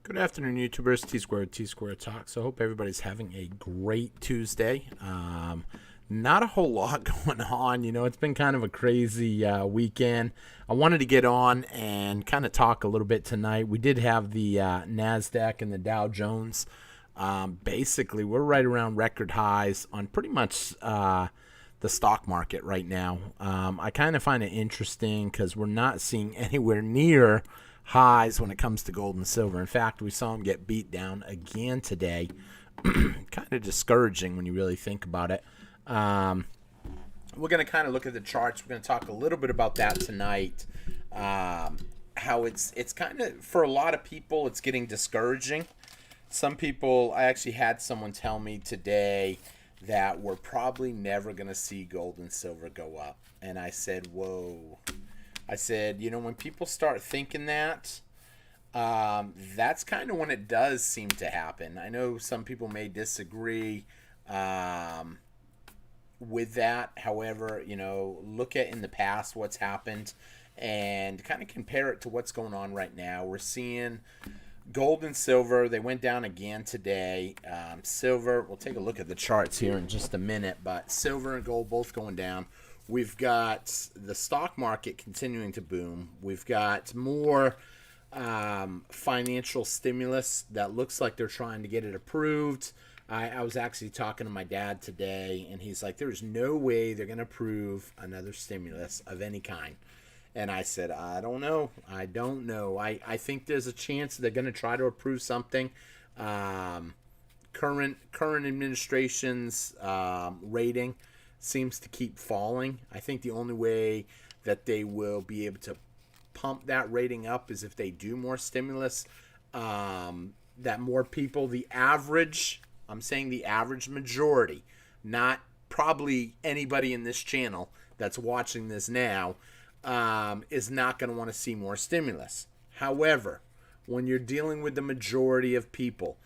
Good afternoon, YouTubers. Tsquare Talks. I hope everybody's having a great Tuesday. Not a whole lot going on. It's been kind of a crazy weekend. I wanted to get on and kind of talk a little bit tonight. We did have the NASDAQ and the Dow Jones. Basically, we're right around record highs on pretty much the stock market right now. I kind of find it interesting because we're not seeing anywhere near highs when it comes to gold and silver. In fact, we saw them get beat down again today. Kind of discouraging when you really think about it. We're going to kind of look at the charts. We're going to talk a little bit about that tonight. How it's kind of, for a lot of people, it's getting discouraging. Some people, I actually had someone tell me today that we're probably never going to see gold and silver go up. And I said, whoa. I said, when people start thinking that, that's kind of when it does seem to happen. I know some people may disagree with that. However, look at in the past what's happened and kind of compare it to what's going on right now. We're seeing gold and silver, they went down again today. Silver, we'll take a look at the charts here in just a minute, but silver and gold both going down. We've got the stock market continuing to boom. We've got more financial stimulus that looks like they're trying to get it approved. I was actually talking to my dad today, and he's like, there's no way they're going to approve another stimulus of any kind. And I said, I don't know. I think there's a chance they're going to try to approve something. Current administration's rating seems to keep falling. I think the only way that they will be able to pump that rating up is if they do more stimulus, that more people, I'm saying the average majority, not probably anybody in this channel that's watching this now, is not going to want to see more stimulus. However, when you're dealing with the majority of people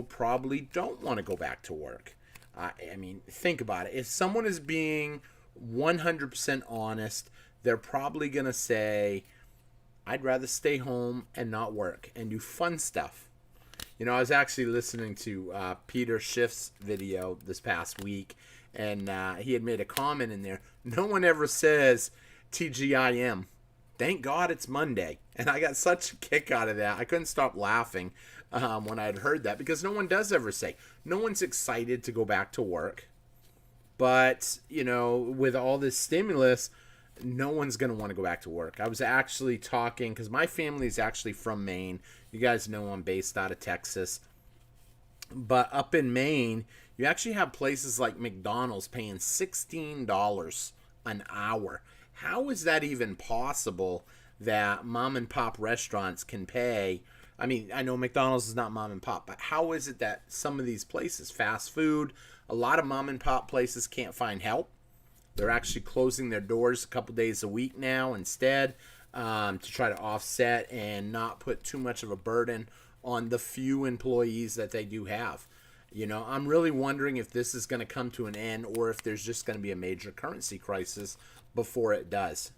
probably don't want to go back to work. I mean, think about it. If someone is being 100% honest, they're probably going to say, I'd rather stay home and not work and do fun stuff. I was actually listening to Peter Schiff's video this past week, and he had made a comment in there. No one ever says TGIM. Thank God it's Monday. And I got such a kick out of that. I couldn't stop laughing when I had heard that, because no one does ever say. No one's excited to go back to work. But, with all this stimulus, no one's going to want to go back to work. I was actually talking, because my family is actually from Maine. You guys know I'm based out of Texas. But up in Maine, you actually have places like McDonald's paying $16 an hour. How is that even possible that mom and pop restaurants can pay? I mean, I know McDonald's is not mom and pop, but how is it that some of these places, fast food, a lot of mom and pop places can't find help? They're actually closing their doors a couple days a week now instead, to try to offset and not put too much of a burden on the few employees that they do have. I'm really wondering if this is going to come to an end, or if there's just going to be a major currency crisis before it does.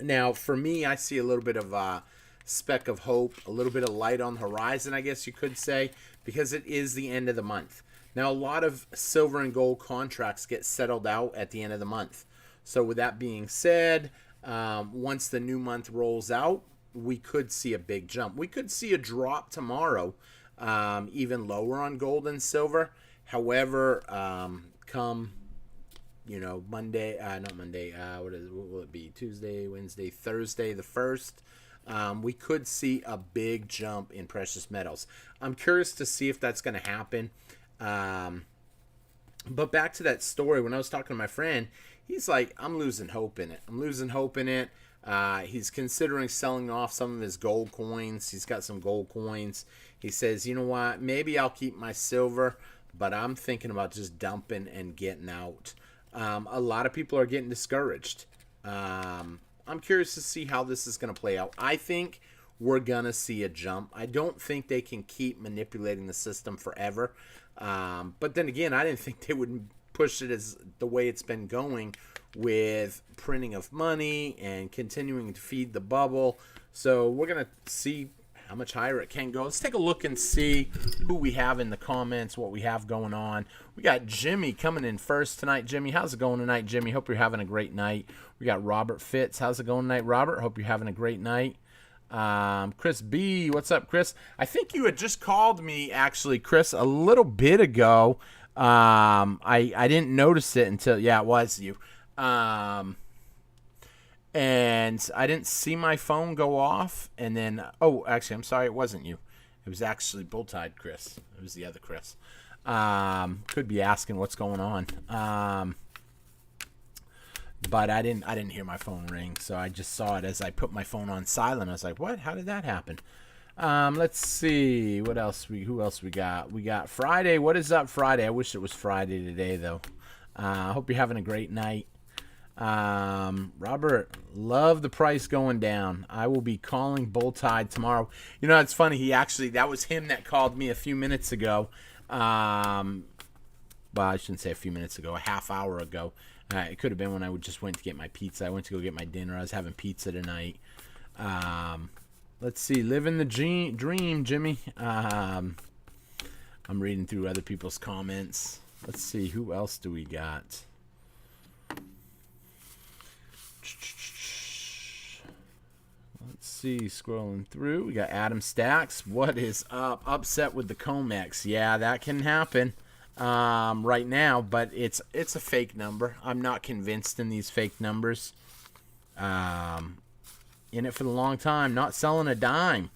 Now, for me, I see a little bit of a speck of hope, a little bit of light on the horizon, I guess you could say, because it is the end of the month. Now, a lot of silver and gold contracts get settled out at the end of the month. So with that being said, once the new month rolls out, we could see a big jump. We could see a drop tomorrow, even lower on gold and silver. However, come Monday, not Monday, what will it be? Tuesday, Wednesday, Thursday, the 1st, we could see a big jump in precious metals. I'm curious to see if that's going to happen. But back to that story, when I was talking to my friend, he's like, I'm losing hope in it. He's considering selling off some of his gold coins. He's got some gold coins. He says, you know what, maybe I'll keep my silver, but I'm thinking about just dumping and getting out. A lot of people are getting discouraged. I'm curious to see how this is going to play out. I think we're going to see a jump. I don't think they can keep manipulating the system forever. But then again, I didn't think they would push it as the way it's been going, with printing of money and continuing to feed the bubble. So we're going to see how much higher it can go. Let's take a look and see who we have in the comments, what we have going on. We got Jimmy coming in first tonight. Jimmy, how's it going tonight, Jimmy? Hope you're having a great night. We got Robert Fitz. How's it going tonight, Robert? Hope you're having a great night. Chris B, what's up, Chris? I think you had just called me, actually, Chris, a little bit ago. I didn't notice it until, yeah, it was you. And I didn't see my phone go off. And then, oh, actually, I'm sorry, it wasn't you. It was actually Bull-Tide Chris. It was the other Chris. Could be asking what's going on. But I didn't hear my phone ring, so I just saw it as I put my phone on silent. I was like, what? How did that happen? Let's see. Who else we got? We got Friday. What is up, Friday? I wish it was Friday today, though. I hope you're having a great night. Robert, love the price going down. I will be calling Bull-Tide tomorrow. You know, it's funny. That was him that called me a few minutes ago. Well, I shouldn't say a few minutes ago, a half hour ago. It could have been when I just went to get my pizza. I went to go get my dinner. I was having pizza tonight. Let's see. Living the dream, Jimmy. I'm reading through other people's comments. Let's see. Who else do we got? Let's see. Scrolling through. We got Adam Stacks. What is up? Upset with the Comex. Yeah, that can happen. Right now, but it's a fake number. I'm not convinced in these fake numbers. In it for the long time, not selling a dime.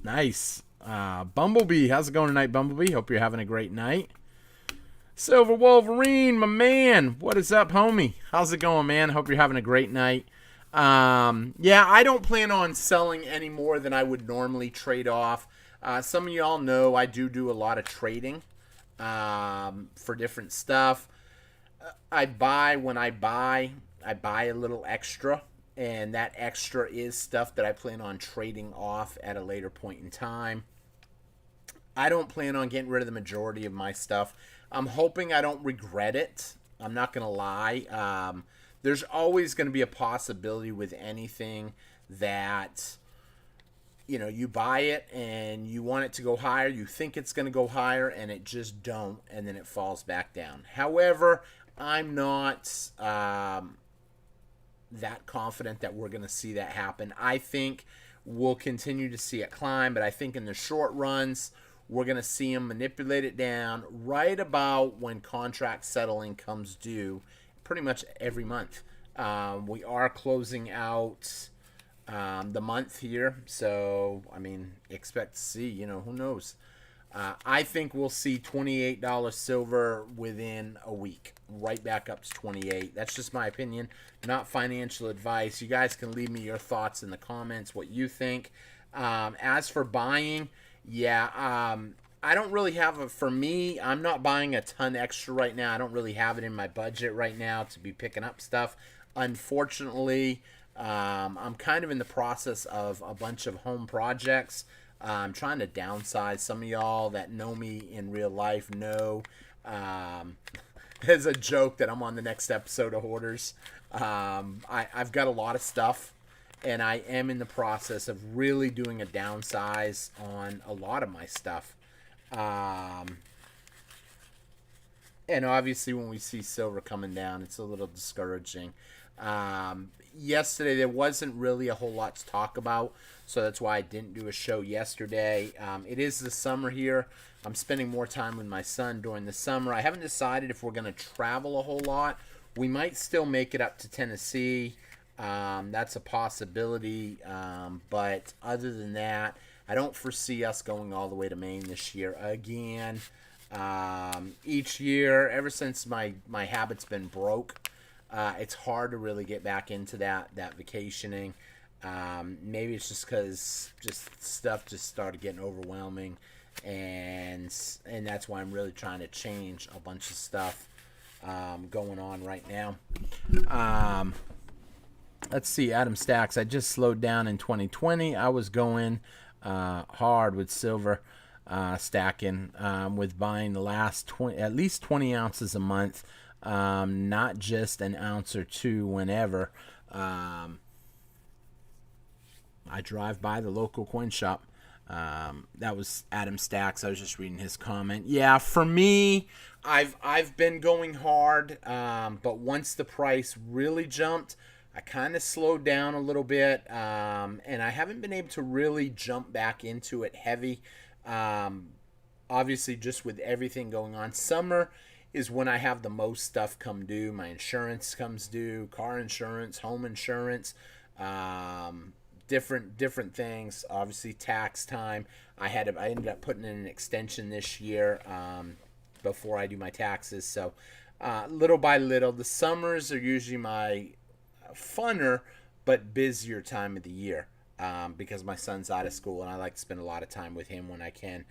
Nice. Bumblebee, how's it going tonight, Bumblebee? Hope you're having a great night. Silver Wolverine, my man, what is up, homie? How's it going, man? Hope you're having a great night. Yeah, I don't plan on selling any more than I would normally trade off. Some of y'all know I do a lot of trading for different stuff. I buy when I buy a little extra, and that extra is stuff that I plan on trading off at a later point in time. I don't plan on getting rid of the majority of my stuff. I'm hoping I don't regret it. I'm not going to lie. There's always going to be a possibility with anything that, you know, you buy it and you want it to go higher, you think it's going to go higher, and it just don't, and then it falls back down. However, I'm not that confident that we're going to see that happen. I think we'll continue to see it climb, but I think in the short runs, we're going to see them manipulate it down right about when contract settling comes due, pretty much every month. We are closing out the month here, so I mean, expect to see, you know, who knows. I think we'll see $28 silver within a week, right back up to 28. That's just my opinion, not financial advice. You guys can leave me your thoughts in the comments, what you think. As for buying, yeah, I don't really have for me, I'm not buying a ton extra right now. I don't really have it in my budget right now to be picking up stuff. Unfortunately, I'm kind of in the process of a bunch of home projects. I'm trying to downsize. Some of y'all that know me in real life know as a joke that I'm on the next episode of Hoarders. I've got a lot of stuff, and I am in the process of really doing a downsize on a lot of my stuff. And obviously when we see silver coming down, it's a little discouraging. Yesterday there wasn't really a whole lot to talk about, so that's why I didn't do a show yesterday. It is the summer here. I'm spending more time with my son during the summer. I haven't decided if we're going to travel a whole lot. We might still make it up to Tennessee. That's a possibility. But other than that, I don't foresee us going all the way to Maine this year again. Each year, ever since my habit's been broke, it's hard to really get back into that vacationing. Maybe it's just because stuff just started getting overwhelming, and that's why I'm really trying to change a bunch of stuff going on right now. Let's see, Adam Stacks. I just slowed down in 2020. I was going hard with silver, stacking, with buying the last at least 20 ounces a month, not just an ounce or two whenever. I drive by the local coin shop. That was Adam Stacks. I was just reading his comment. Yeah, for me, I've been going hard, but once the price really jumped, I kind of slowed down a little bit, and I haven't been able to really jump back into it heavy. Obviously, just with everything going on, summer is when I have the most stuff come due. My insurance comes due, car insurance, home insurance, different things. Obviously, tax time. I ended up putting in an extension this year before I do my taxes. So little by little, the summers are usually my funner but busier time of the year because my son's out of school and I like to spend a lot of time with him when I can.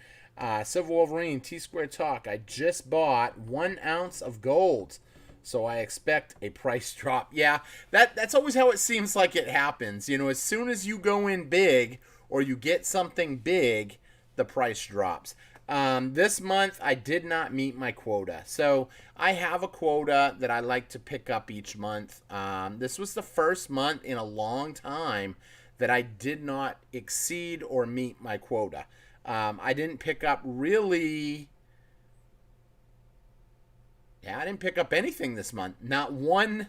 Silver Wolverine, Tsquare Talk. I just bought 1 ounce of gold, so I expect a price drop. Yeah, that's always how it seems like it happens. As soon as you go in big or you get something big, the price drops. This month, I did not meet my quota. So I have a quota that I like to pick up each month. This was the first month in a long time that I did not exceed or meet my quota. I didn't pick up really... Yeah, I didn't pick up anything this month. Not one...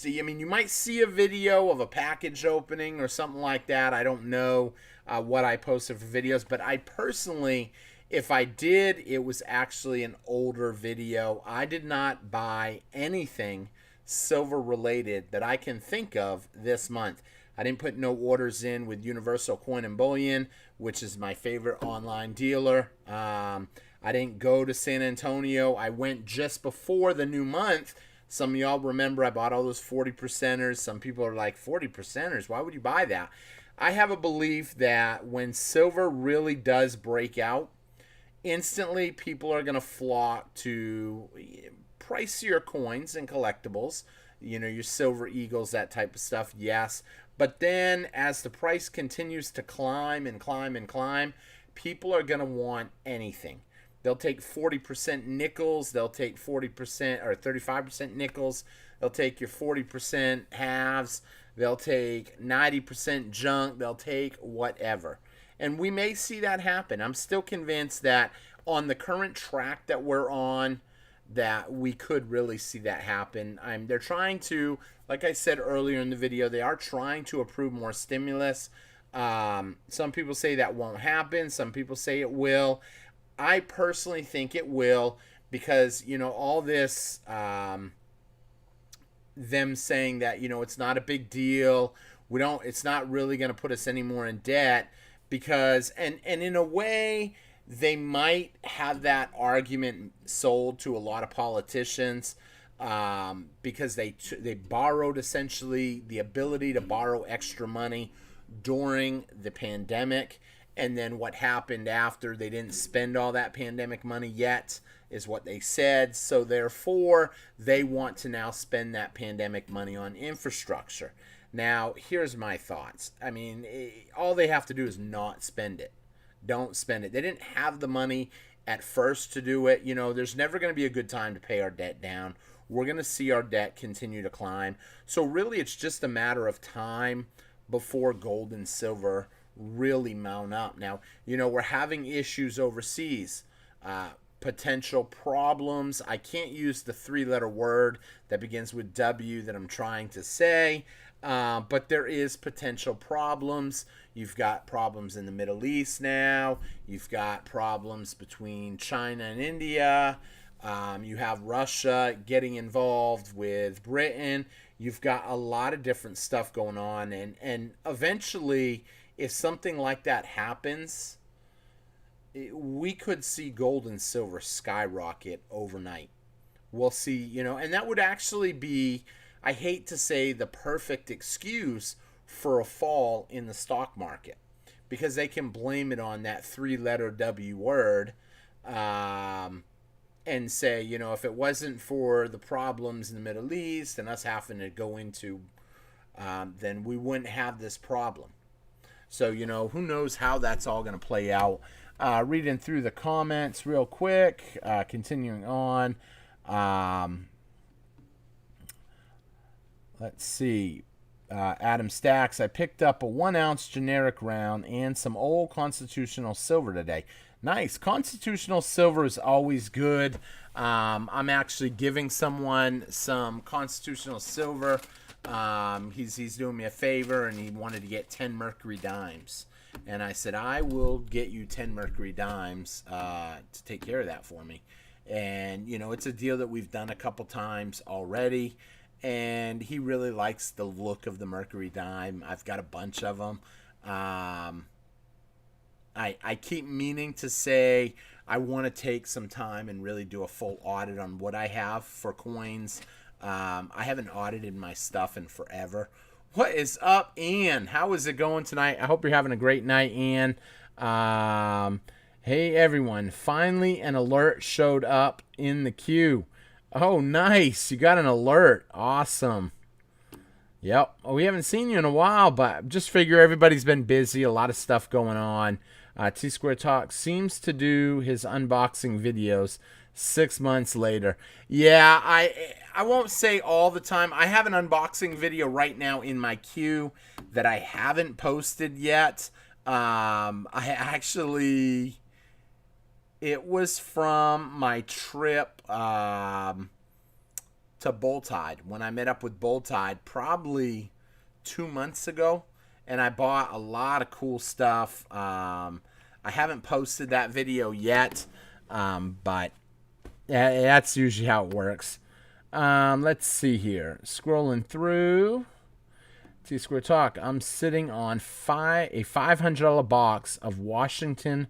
you might see a video of a package opening or something like that. I don't know what I posted for videos, but I personally, if I did, it was actually an older video. I did not buy anything silver related that I can think of this month. I didn't put no orders in with Universal Coin and Bullion, which is my favorite online dealer. I didn't go to San Antonio. I went just before the new month. Some of y'all remember I bought all those 40%ers. Some people are like, 40%ers? Why would you buy that? I have a belief that when silver really does break out, instantly people are going to flock to pricier coins and collectibles. Your Silver Eagles, that type of stuff, yes. But then as the price continues to climb and climb and climb, people are going to want anything. They'll take 40% nickels. They'll take 40% or 35% nickels. They'll take your 40% halves. They'll take 90% junk. They'll take whatever. And we may see that happen. I'm still convinced that on the current track that we're on, that we could really see that happen. They're trying to, like I said earlier in the video, they are trying to approve more stimulus. Some people say that won't happen. Some people say it will. I personally think it will because, all this, them saying that, it's not a big deal. It's not really going to put us any more in debt because, and in a way, they might have that argument sold to a lot of politicians because they borrowed essentially the ability to borrow extra money during the pandemic. And then what happened after, they didn't spend all that pandemic money yet, is what they said. So therefore, they want to now spend that pandemic money on infrastructure. Now, here's my thoughts. All they have to do is not spend it. Don't spend it. They didn't have the money at first to do it. There's never going to be a good time to pay our debt down. We're going to see our debt continue to climb. So really, it's just a matter of time before gold and silver really mount up. Now, we're having issues overseas, potential problems. I can't use the 3-letter word that begins with W that I'm trying to say, but there is potential problems. You've got problems in the Middle East now. You've got problems between China and India. You have Russia getting involved with Britain. You've got a lot of different stuff going on. And eventually, if something like that happens, we could see gold and silver skyrocket overnight. We'll see, and that would actually be, I hate to say, the perfect excuse for a fall in the stock market because they can blame it on that 3-letter W word and say, if it wasn't for the problems in the Middle East and us having to go into, then we wouldn't have this problem. So, who knows how that's all going to play out. Reading through the comments real quick, continuing on. Let's see. Adam Stacks, I picked up a 1 ounce generic round and some old constitutional silver today. Nice. Constitutional silver is always good. I'm actually giving someone some constitutional silver. He's doing me a favor, and he wanted to get 10 mercury dimes. And I said, I will get you 10 mercury dimes to take care of that for me. And, you know, it's a deal that we've done a couple times already. And he really likes the look of the mercury dime. I've got a bunch of them. I keep meaning to say I want to take some time and really do a full audit on what I have for coins. I haven't audited my stuff in forever. What is up, Ian? How is it going tonight? I hope you're having a great night, Ian. Hey, everyone. Finally, an alert showed up in the queue. Oh, nice. You got an alert. Awesome. Yep. Well, we haven't seen you in a while, but just figure everybody's been busy. A lot of stuff going on. Tsquare Talk seems to do his unboxing videos 6 months later. Yeah, I won't say all the time. I have an unboxing video right now in my queue that I haven't posted yet. It was from my trip to Bulltide, when I met up with Bulltide probably 2 months ago, and I bought a lot of cool stuff. I haven't posted that video yet, but that's usually how it works. Let's see here. Scrolling through Tsquare Talk. I'm sitting on a $500 box of Washington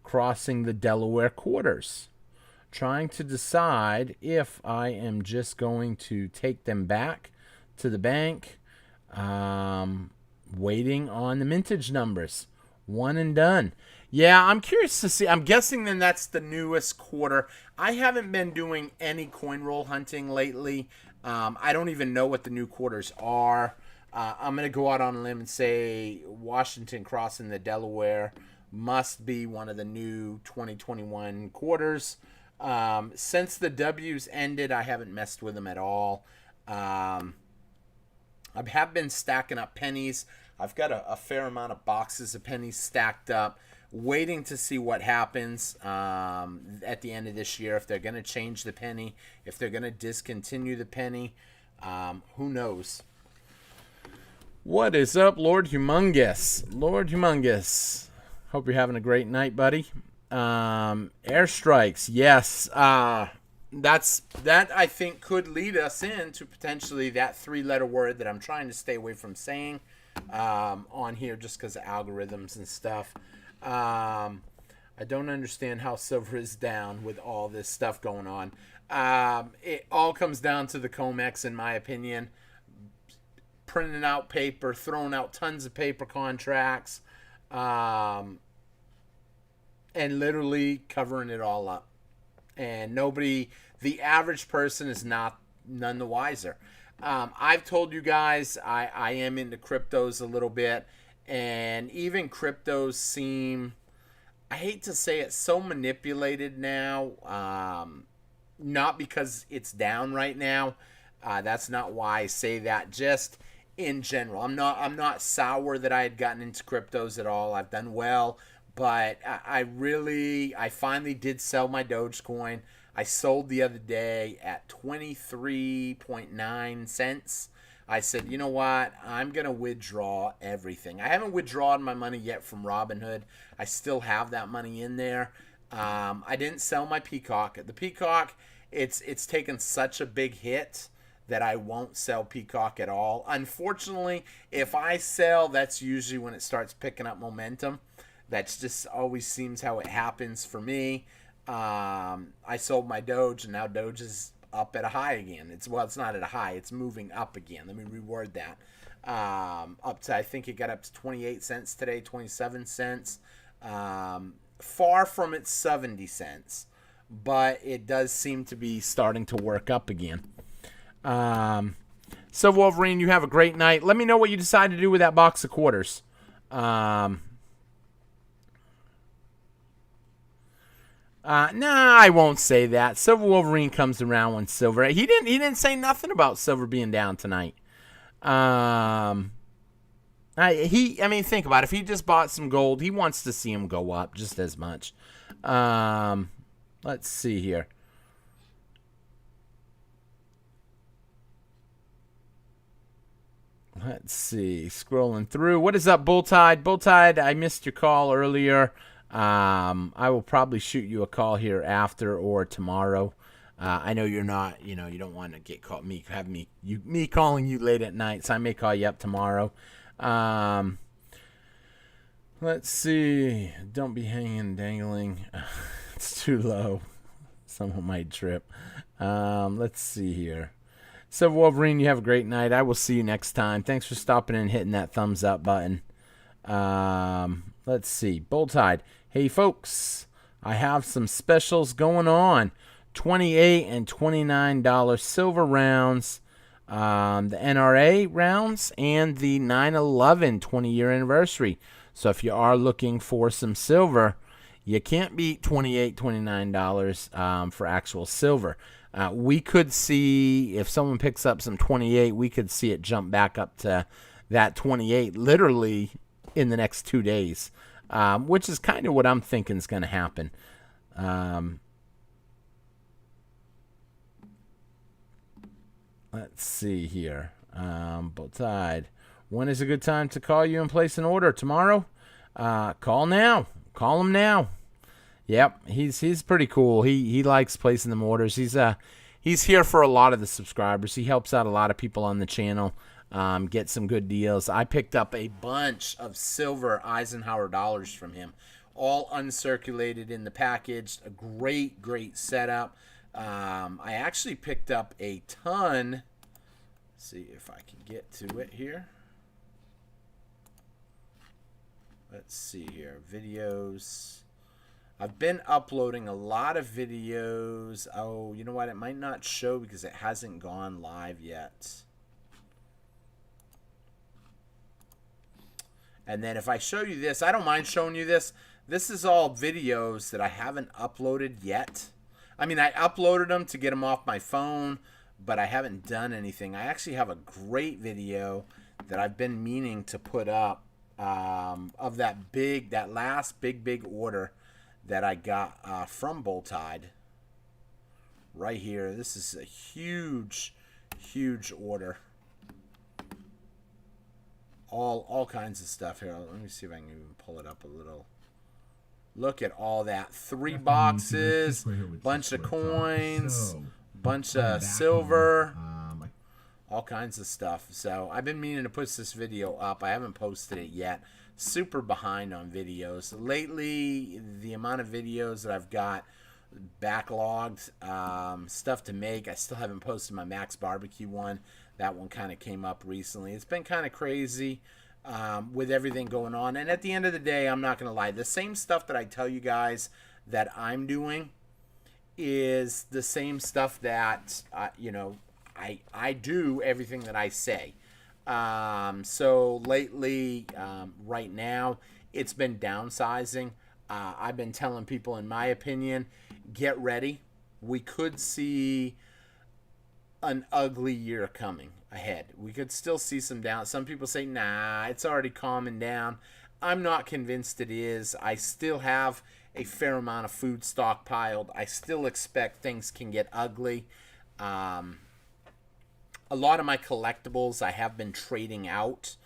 crossing the Delaware quarters, trying to decide if I am just going to take them back to the bank. Waiting on the mintage numbers. One and done. Yeah, I'm curious to see. I'm guessing then that's the newest quarter. I haven't been doing any coin roll hunting lately. I don't even know what the new quarters are. I'm going to go out on a limb and say Washington crossing the Delaware must be one of the new 2021 quarters. Since the W's ended, I haven't messed with them at all. I have been stacking up pennies. I've got a fair amount of boxes of pennies stacked up, waiting to see what happens at the end of this year. If they're going to change the penny, if they're going to discontinue the penny, who knows? What is up, Lord Humongous? Lord Humongous. Hope you're having a great night, buddy. Airstrikes, yes. That I think could lead us into potentially that 3-letter word that I'm trying to stay away from saying on here just because of algorithms and stuff. I don't understand how silver is down with all this stuff going on. It all comes down to the COMEX, in my opinion. Printing out paper, throwing out tons of paper contracts, and literally covering it all up. And the average person is none the wiser. I've told you guys I am into cryptos a little bit, and even cryptos seem, I hate to say it, so manipulated now. Not because it's down right now. That's not why I say that. Just in general, I'm not sour that I had gotten into cryptos at all. I've done well, but I finally did sell my Dogecoin. I sold the other day at 23.9 cents. I said, you know what? I'm going to withdraw everything. I haven't withdrawn my money yet from Robinhood. I still have that money in there. I didn't sell my Peacock. The Peacock, it's taken such a big hit that I won't sell Peacock at all. Unfortunately, if I sell, that's usually when it starts picking up momentum. That's just always seems how it happens for me. I sold my Doge, and now Doge is up at a high again. It's not at a high. It's moving up again. Let me reword that. Up to, I think it got up to 28 cents today, 27 cents. Far from its 70 cents, but it does seem to be starting to work up again. So Wolverine, you have a great night. Let me know what you decide to do with that box of quarters. I won't say that. Silver Wolverine comes around when silver. He didn't say nothing about silver being down tonight. I mean, think about it. If he just bought some gold, he wants to see him go up just as much. Let's see here. Let's see. Scrolling through. What is up, Bull Tide? Bull Tide, I missed your call earlier. I will probably shoot you a call here after or tomorrow. I know you're not, you don't want to get called me calling you late at night, so I may call you up tomorrow. Let's see. Don't be hanging, dangling. It's too low. Someone might trip. Let's see here. So, Wolverine, you have a great night. I will see you next time. Thanks for stopping and hitting that thumbs up button. Let's see. Bulltide. Hey, folks. I have some specials going on. $28 and $29 silver rounds. The NRA rounds and the 9/11 20-year anniversary. So if you are looking for some silver, you can't beat $28, $29 for actual silver. We could see, if someone picks up some 28, we could see it jump back up to that 28 literally in the next 2 days, which is kind of what I'm thinking is going to happen. Let's see here. Bulltide. When is a good time to call you and place an order? Tomorrow? Call now. Call him now. Yep, he's pretty cool. He likes placing them orders. He's here for a lot of the subscribers. He helps out a lot of people on the channel. Get some good deals. I picked up a bunch of silver Eisenhower dollars from him, all uncirculated in the package. A great setup. I actually picked up a ton. Let's see if I can get to it here. Let's see here. Videos. I've been uploading a lot of videos. Oh, you know what? It might not show because it hasn't gone live yet. And then if I show you this, I don't mind showing you this. This is all videos that I haven't uploaded yet. I mean, I uploaded them to get them off my phone, but I haven't done anything. I actually have a great video that I've been meaning to put up of that last big order that I got from Bulltide. Right here. This is a huge order. All kinds of stuff here. Let me see if I can even pull it up a little. Look at all that. 3 boxes, bunch of coins, bunch of silver, all kinds of stuff. So I've been meaning to put this video up. I haven't posted it yet. Super behind on videos. Lately, the amount of videos that I've got backlogged, stuff to make. I still haven't posted my Max Barbecue one. That one kind of came up recently. It's been kind of crazy. With everything going on. And at the end of the day, I'm not going to lie. The same stuff that I tell you guys that I'm doing is the same stuff that, I do everything that I say. So lately, right now, it's been downsizing. I've been telling people, in my opinion, get ready. We could see an ugly year coming ahead. We could still see some down. Some people say, nah, it's already calming down. I'm not convinced it is. I still have a fair amount of food stockpiled. I still expect things can get ugly. A lot of my collectibles I have been trading out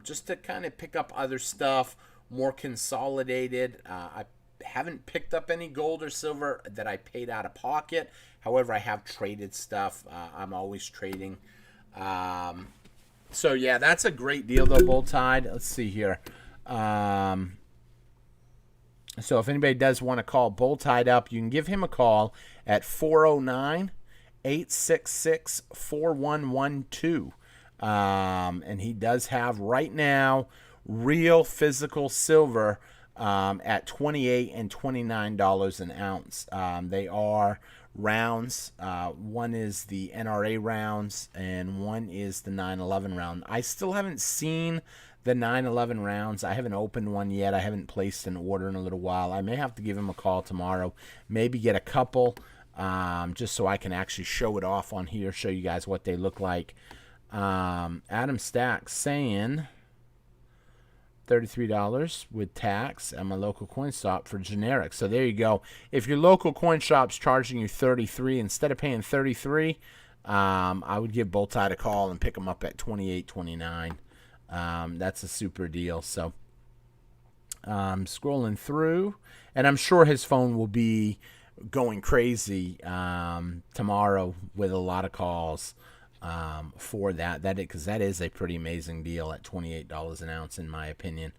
just to kind of pick up other stuff, more consolidated. I haven't picked up any gold or silver that I paid out of pocket. However, I have traded stuff. I'm always trading. So, yeah, that's a great deal, though, Bulltide. Let's see here. So if anybody does want to call Bulltide up, you can give him a call at 409-866-4112. And he does have, right now, real physical silver at $28 and $29 an ounce. They are rounds. One is the NRA rounds and one is the 9/11 round. I still haven't seen the 9/11 rounds. I haven't opened one yet. I haven't placed an order in a little while. I may have to give him a call tomorrow, maybe get a couple, just so I can actually show it off on here, show you guys what they look like. Adam Stacks saying $33 with tax at my local coin shop for generic. So there you go. If your local coin shop's charging you $33 instead of paying $33, I would give Boltide a call and pick them up at $28, $29. That's a super deal. So scrolling through, and I'm sure his phone will be going crazy tomorrow with a lot of calls for that because that is a pretty amazing deal at $28 an ounce, in my opinion.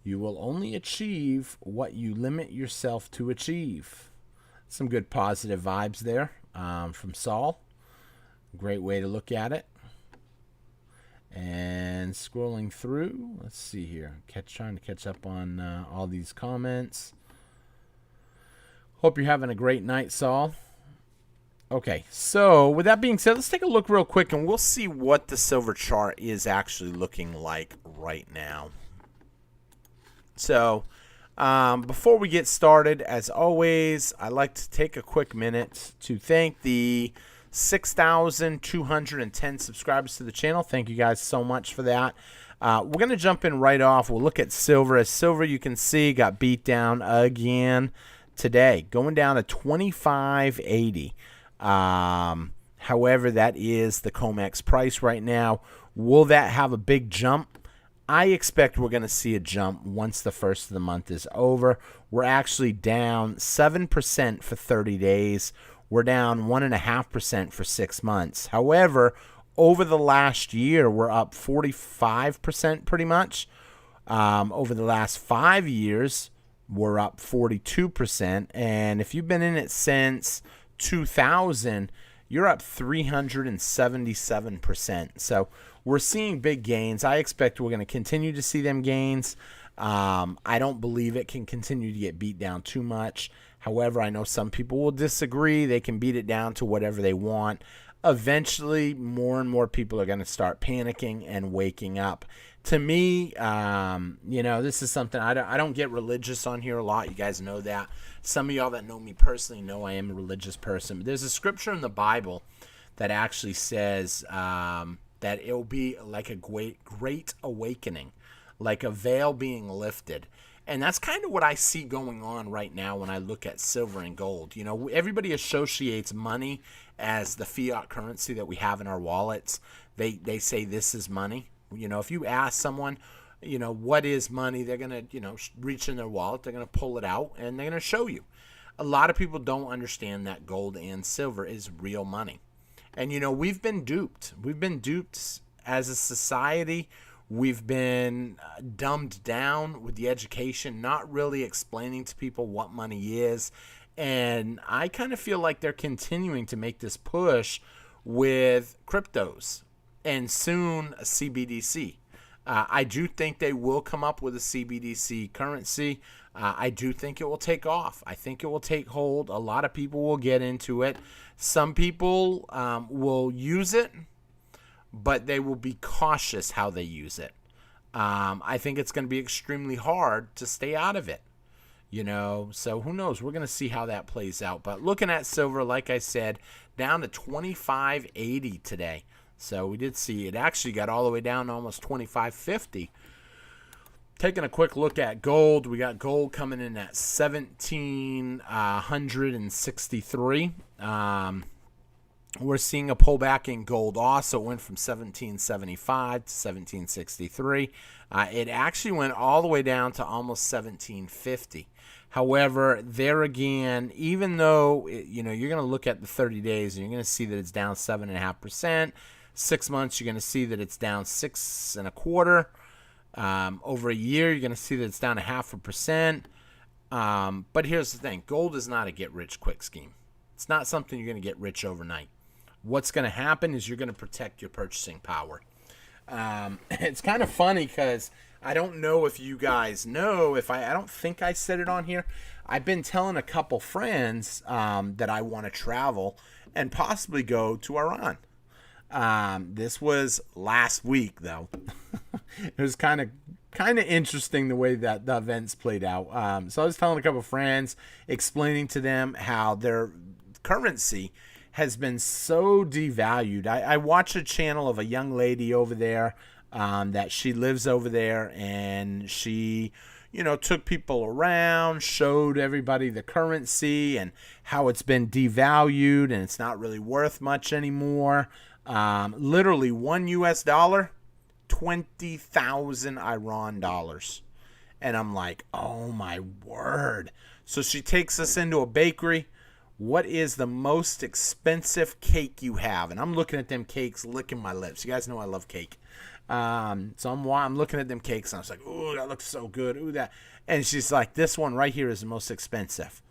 You will only achieve what you limit yourself to achieve. Some good positive vibes there from Saul. Great way to look at it. And scrolling through, let's see here. Trying to catch up on all these comments. Hope you're having a great night, Saul. Okay, so with that being said, let's take a look real quick and we'll see what the silver chart is actually looking like right now. So before we get started, as always, I'd like to take a quick minute to thank the 6,210 subscribers to the channel. Thank you guys so much for that. We're going to jump in right off. We'll look at silver. As silver, you can see, got beat down again today, going down to $25.80. However, that is the COMEX price right now. Will that have a big jump? I expect we're going to see a jump once the first of the month is over. We're actually down 7% for 30 days. We're down 1.5% for 6 months. However, over the last year, we're up 45% pretty much. Over the last 5 years, we're up 42%. And if you've been in it since 2000, you're up 377%. So we're seeing big gains. I expect we're going to continue to see them gains. I don't believe it can continue to get beat down too much. However, I know some people will disagree. They can beat it down to whatever they want. Eventually, more and more people are going to start panicking and waking up. To me, this is something I don't get religious on here a lot. You guys know that. Some of y'all that know me personally know I am a religious person. But there's a scripture in the Bible that actually says that it will be like a great awakening, like a veil being lifted. And that's kind of what I see going on right now when I look at silver and gold. You know, everybody associates money as the fiat currency that we have in our wallets. They say this is money. You know, if you ask someone, what is money, they're going to, reach in their wallet, they're going to pull it out, and they're going to show you. A lot of people don't understand that gold and silver is real money. And, we've been duped. We've been duped as a society. We've been dumbed down with the education, not really explaining to people what money is. And I kind of feel like they're continuing to make this push with cryptos and soon a CBDC. I do think they will come up with a CBDC currency. I do think it will take off. I think it will take hold. A lot of people will get into it. Some people will use it, but they will be cautious how they use it. I think it's going to be extremely hard to stay out of it, so who knows? We're going to see how that plays out. But looking at silver, like I said, down to $25.80 today. So we did see it actually got all the way down to almost $25.50. Taking a quick look at gold, we got gold coming in at 1,763. We're seeing a pullback in gold also. It went from 1775 to 1763. It actually went all the way down to almost 1750. However, there again, even though you're going to look at the 30 days and you're going to see that it's down 7.5%. 6 months, you're going to see that it's down 6.25%. Over a year, you're going to see that it's down 0.5%. But here's the thing: gold is not a get-rich-quick scheme. It's not something you're going to get rich overnight. What's going to happen is you're going to protect your purchasing power. It's kind of funny because I don't know if you guys know, I don't think I said it on here. I've been telling a couple friends that I want to travel and possibly go to Iran. This was last week, though. It was kind of interesting the way that the events played out. So I was telling a couple friends, explaining to them how their currency has been so devalued. I watch a channel of a young lady over there that she lives over there, and she, took people around, showed everybody the currency and how it's been devalued and it's not really worth much anymore. Literally one US dollar, 20,000 Iran dollars. And I'm like, oh my word. So she takes us into a bakery. What is the most expensive cake you have? And I'm looking at them cakes, licking my lips. You guys know I love cake. So I'm looking at them cakes, and I was like, ooh, that looks so good. Ooh, that. And she's like, this one right here is the most expensive.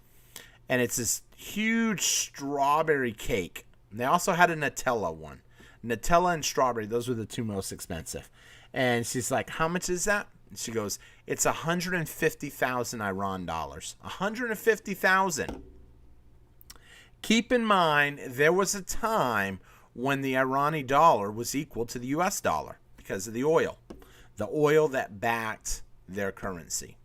And it's this huge strawberry cake. And they also had a Nutella one. Nutella and strawberry, those were the two most expensive. And she's like, how much is that? And she goes, it's 150,000 Iran dollars. 150,000. Keep in mind, there was a time when the Irani dollar was equal to the US dollar because of the oil that backed their currency.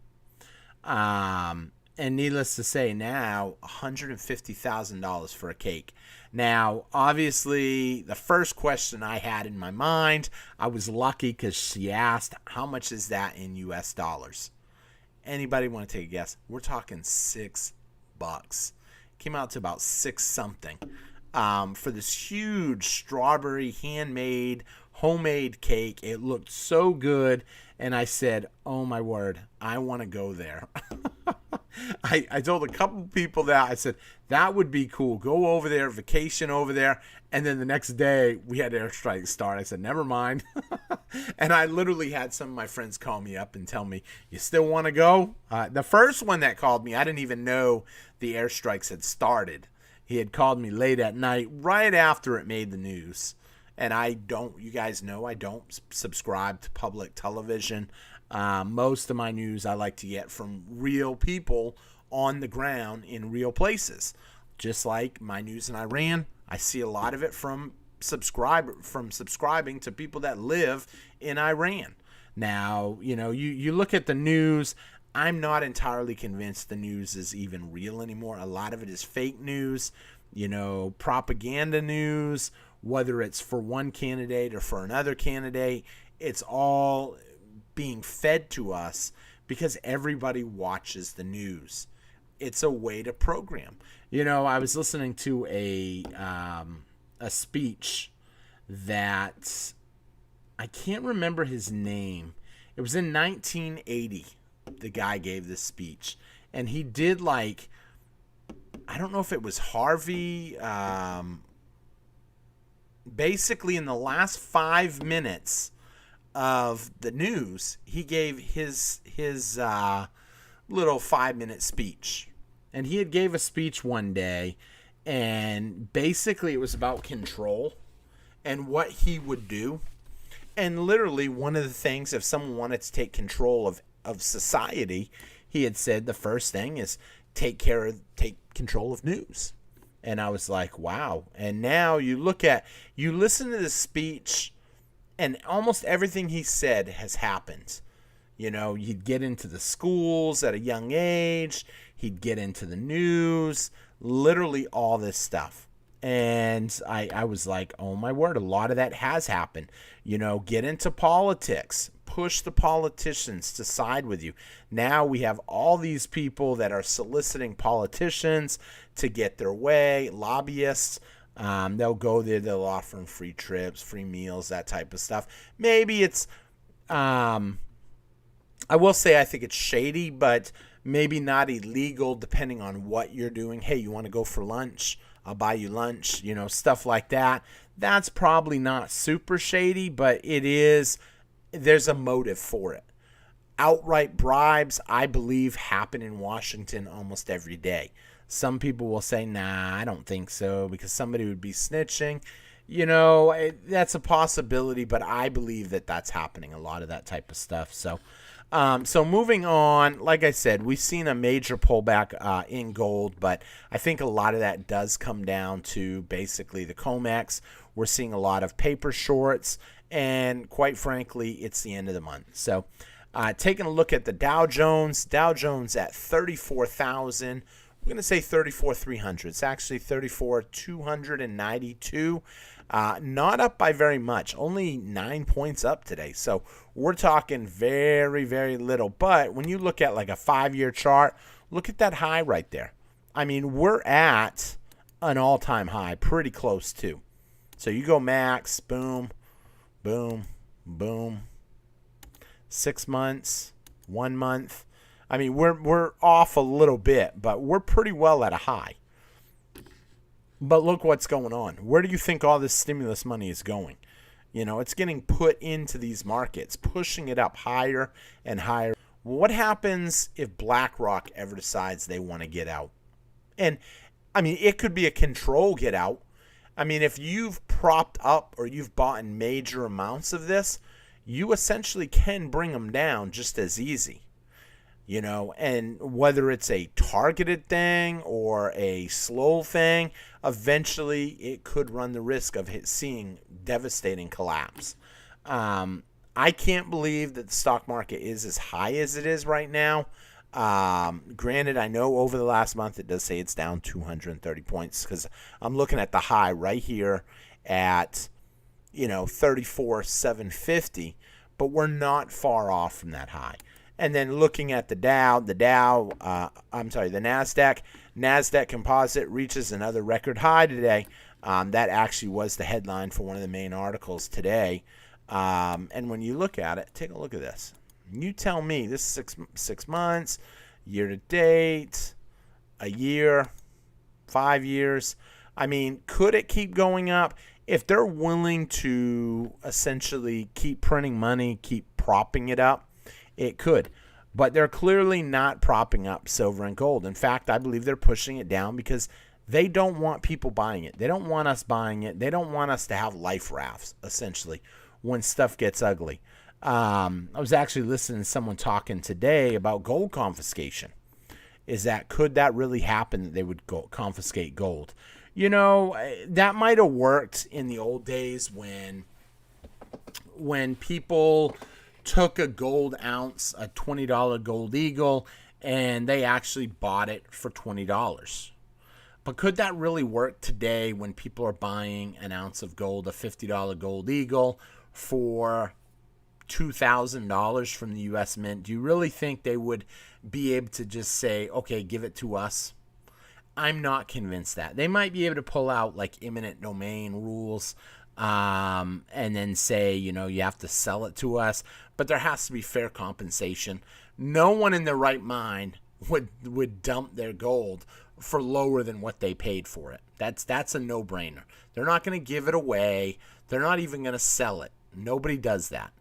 And needless to say, now $150,000 for a cake. Now, obviously, the first question I had in my mind, I was lucky because she asked, how much is that in US dollars? Anybody want to take a guess? We're talking $6. Came out to about 6 something for this huge strawberry handmade homemade cake. It looked so good, and I said, oh my word, I want to go there. I told a couple people that. I said, that would be cool. Go over there, vacation over there. And then the next day, we had airstrikes start. I said, never mind. And I literally had some of my friends call me up and tell me, you still want to go? The first one that called me, I didn't even know the airstrikes had started. He had called me late at night, right after it made the news. And you guys know, I don't subscribe to public television. Most of my news I like to get from real people on the ground in real places. Just like my news in Iran, I see a lot of it from subscribing to people that live in Iran. Now, you look at the news. I'm not entirely convinced the news is even real anymore. A lot of it is fake news, propaganda news, whether it's for one candidate or for another candidate. It's all being fed to us because everybody watches the news. It's a way to program. I was listening to a speech that I can't remember his name. It was in 1980. The guy gave this speech, and he did I don't know if it was Harvey. Basically, in the last 5 minutes of the news, he gave his little 5-minute speech. And he had gave a speech one day, and basically it was about control and what he would do. And literally, one of the things, if someone wanted to take control of society, he had said the first thing is take control of news. And I was like, wow. And now you listen to the speech, and almost everything he said has happened. He'd get into the schools at a young age. He'd get into the news, literally all this stuff. And I was like, oh my word, a lot of that has happened. Get into politics. Push the politicians to side with you. Now we have all these people that are soliciting politicians to get their way, lobbyists. They'll go there, they'll offer them free trips, free meals, that type of stuff. Maybe it's, I will say I think it's shady, but maybe not illegal depending on what you're doing. Hey, you want to go for lunch? I'll buy you lunch, stuff like that. That's probably not super shady, but there's a motive for it. Outright bribes, I believe, happen in Washington almost every day. Some people will say, nah, I don't think so, because somebody would be snitching. That's a possibility, but I believe that that's happening, a lot of that type of stuff. So moving on, like I said, we've seen a major pullback in gold, but I think a lot of that does come down to basically the COMEX. We're seeing a lot of paper shorts, and quite frankly, it's the end of the month. So taking a look at the Dow Jones at 34,000. We're going to say 34,300. It's actually 34,292. Not up by very much, only 9 points up today. So we're talking very, very little. But when you look at like a 5-year chart, look at that high right there. I mean, we're at an all-time high, pretty close to. So you go max, boom, boom, boom. 6 months, 1 month. I mean, we're off a little bit, but we're pretty well at a high. But look what's going on. Where do you think all this stimulus money is going? You know, it's getting put into these markets, pushing it up higher and higher. What happens if BlackRock ever decides they want to get out? And, I mean, it could be a control get out. I mean, if you've propped up or you've bought in major amounts of this, you essentially can bring them down just as easy. You know, and whether it's a targeted thing or a slow thing, eventually it could run the risk of seeing devastating collapse. I can't believe that the stock market is as high as it is right now. Granted, I know over the last month it does say it's down 230 points because I'm looking at the high right here at, 34,750, but we're not far off from that high. And then looking at the NASDAQ composite reaches another record high today. That actually was the headline for one of the main articles today. And when you look at it, take a look at this. You tell me, this is six months, year to date, a year, 5 years. I mean, could it keep going up? If they're willing to essentially keep printing money, keep propping it up, it could. But they're clearly not propping up silver and gold. In fact, I believe they're pushing it down because they don't want people buying it. They don't want us buying it. They don't want us to have life rafts, essentially, when stuff gets ugly. I was actually listening to someone talking today about gold confiscation. Could that really happen, that they would confiscate gold? That might have worked in the old days when people took a gold ounce, a $20 gold eagle, and they actually bought it for $20. But could that really work today when people are buying an ounce of gold, a $50 gold eagle, for $2,000 from the U.S. Mint? Do you really think they would be able to just say, okay, give it to us? I'm not convinced that. They might be able to pull out like eminent domain rules and then say, you have to sell it to us. But there has to be fair compensation. No one in their right mind would dump their gold for lower than what they paid for it. That's a no-brainer. They're not going to give it away. They're not even going to sell it. Nobody does that.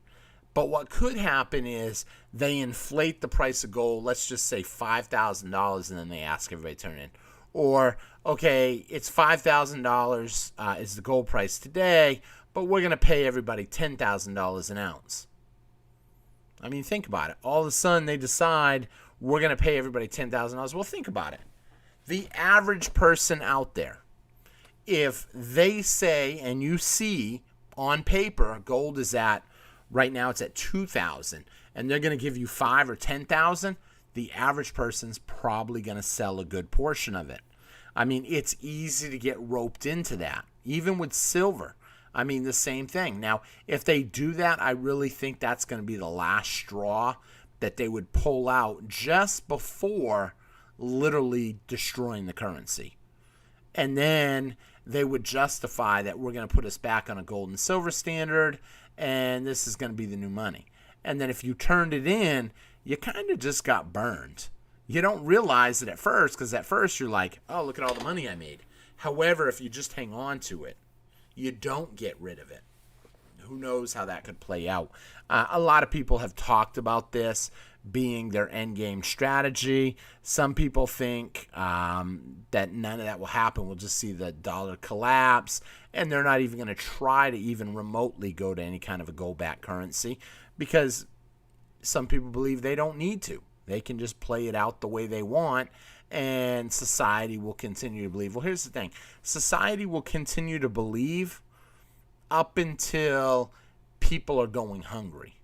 But what could happen is they inflate the price of gold, let's just say $5,000, and then they ask everybody to turn in. Or, okay, it's $5,000 is the gold price today, but we're going to pay everybody $10,000 an ounce. I mean, think about it. All of a sudden, they decide we're going to pay everybody $10,000. Well, think about it. The average person out there, if they say, and you see on paper, gold is at, right now it's at $2,000, and they're going to give you $5,000 or $10,000, the average person's probably going to sell a good portion of it. I mean, it's easy to get roped into that, even with silver. I mean, the same thing. Now, if they do that, I really think that's going to be the last straw that they would pull out just before literally destroying the currency. And then they would justify that we're going to put us back on a gold and silver standard, and this is going to be the new money. And then if you turned it in, you kind of just got burned. You don't realize it at first, because at first you're like, oh, look at all the money I made. However, if you just hang on to it, you don't get rid of it. Who knows how that could play out? A lot of people have talked about this being their end game strategy. Some people think that none of that will happen. We'll just see the dollar collapse, and they're not even going to try to even remotely go to any kind of a gold-backed currency, because some people believe they don't need to. They can just play it out the way they want, and society will continue to believe. Well, here's the thing. Society will continue to believe up until people are going hungry.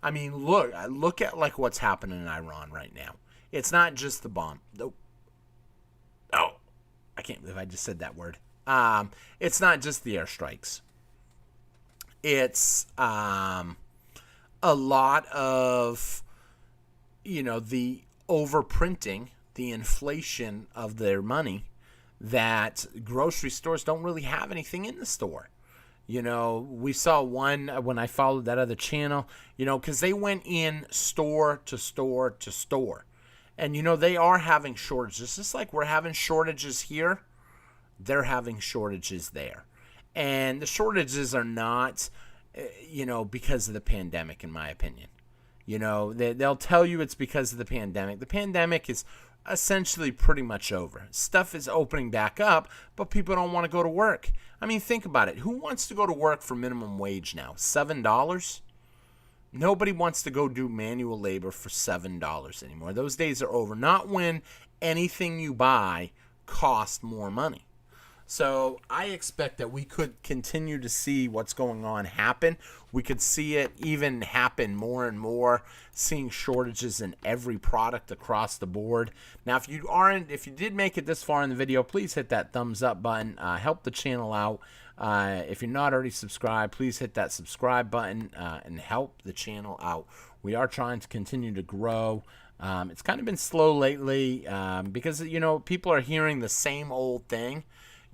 I mean, look at like what's happening in Iran right now. It's not just the bomb. I can't believe I just said that word. It's not just the airstrikes. It's a lot of, the overprinting, the inflation of their money, that grocery stores don't really have anything in the store. We saw one when I followed that other channel, because they went in store to store to store. And, they are having shortages. Just like we're having shortages here, they're having shortages there. And the shortages are not, because of the pandemic, in my opinion. They'll tell you it's because of the pandemic. The pandemic is essentially pretty much over. Stuff is opening back up, but people don't want to go to work. I mean, think about it. Who wants to go to work for minimum wage now? $7? Nobody wants to go do manual labor for $7 anymore. Those days are over. Not when anything you buy costs more money. So I expect that we could continue to see what's going on happen. We could see it even happen more and more, seeing shortages in every product across the board. Now, if you did make it this far in the video, please hit that thumbs up button. Help the channel out. If you're not already subscribed, please hit that subscribe button and help the channel out. We are trying to continue to grow. It's kind of been slow lately because, people are hearing the same old thing.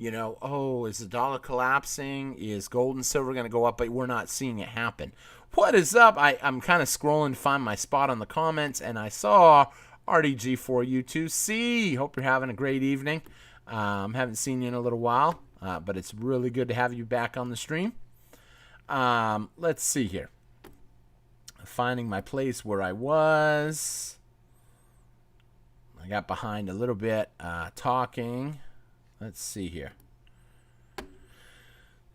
Is the dollar collapsing? Is gold and silver going to go up? But we're not seeing it happen. What is up? I'm kind of scrolling to find my spot on the comments, and I saw RDG4U2C. Hope you're having a great evening. Haven't seen you in a little while, but it's really good to have you back on the stream. Let's see here. Finding my place where I was. I got behind a little bit talking. Let's see here.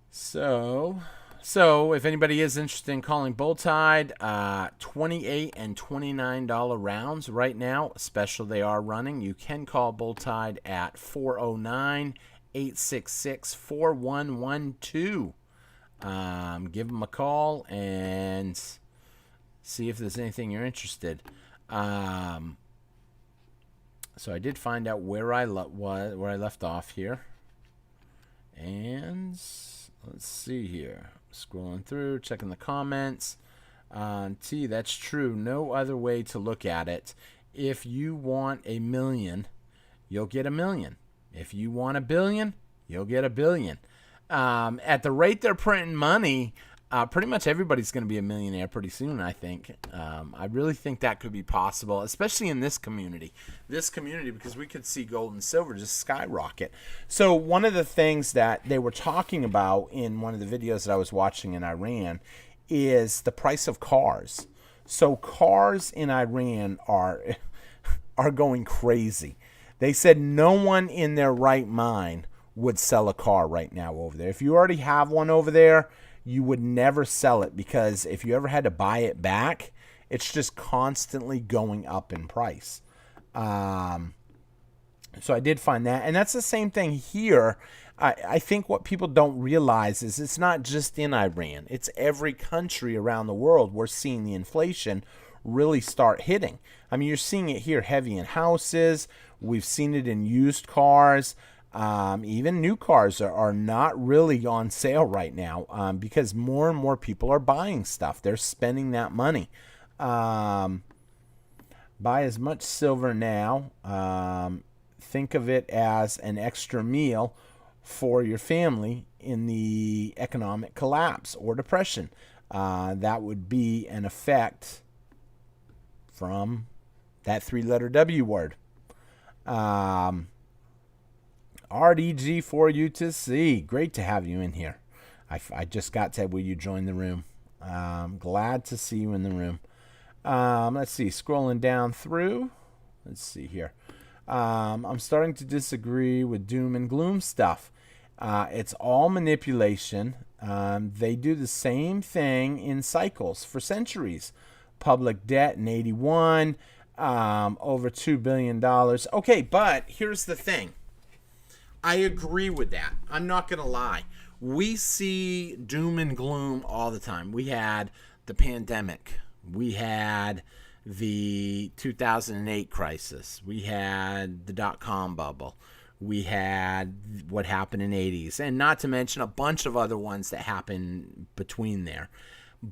So if anybody is interested in calling Bull Tide, $28 and $29 rounds right now, special they are running. You can call Bull Tide at 409-866-4112. Give them a call and see if there's anything you're interested. So I did find out where I left off here. And let's see here. Scrolling through, checking the comments. That's true. No other way to look at it. If you want $1 million, you'll get $1 million. If you want $1 billion, you'll get $1 billion. At the rate they're printing money, pretty much everybody's going to be a millionaire pretty soon, I think. I really think that could be possible, especially in this community. Because we could see gold and silver just skyrocket. So one of the things that they were talking about in one of the videos that I was watching in Iran is the price of cars. So cars in Iran are going crazy. They said no one in their right mind would sell a car right now over there. If you already have one over there, you would never sell it, because if you ever had to buy it back, it's just constantly going up in price. So I did find that. And that's the same thing here. I think what people don't realize is it's not just in Iran. It's every country around the world we're seeing the inflation really start hitting. I mean, you're seeing it here heavy in houses. We've seen it in used cars. Even new cars are not really on sale right now because more and more people are buying stuff. They're spending that money. Buy as much silver now. Think of it as an extra meal for your family in the economic collapse or depression. That would be an effect from that 3-letter W word. RDG4U2C, great to have you in here. I just got to will you join the room. Glad to see you in the room. Let's see, scrolling down through. Let's see here. I'm starting to disagree with doom and gloom stuff. It's all manipulation. They do the same thing in cycles for centuries. Public debt in 81, over $2 billion. Okay, but here's the thing. I agree with that. I'm not going to lie. We see doom and gloom all the time. We had the pandemic. We had the 2008 crisis. We had the dot-com bubble. We had what happened in 80s, and not to mention a bunch of other ones that happened between there.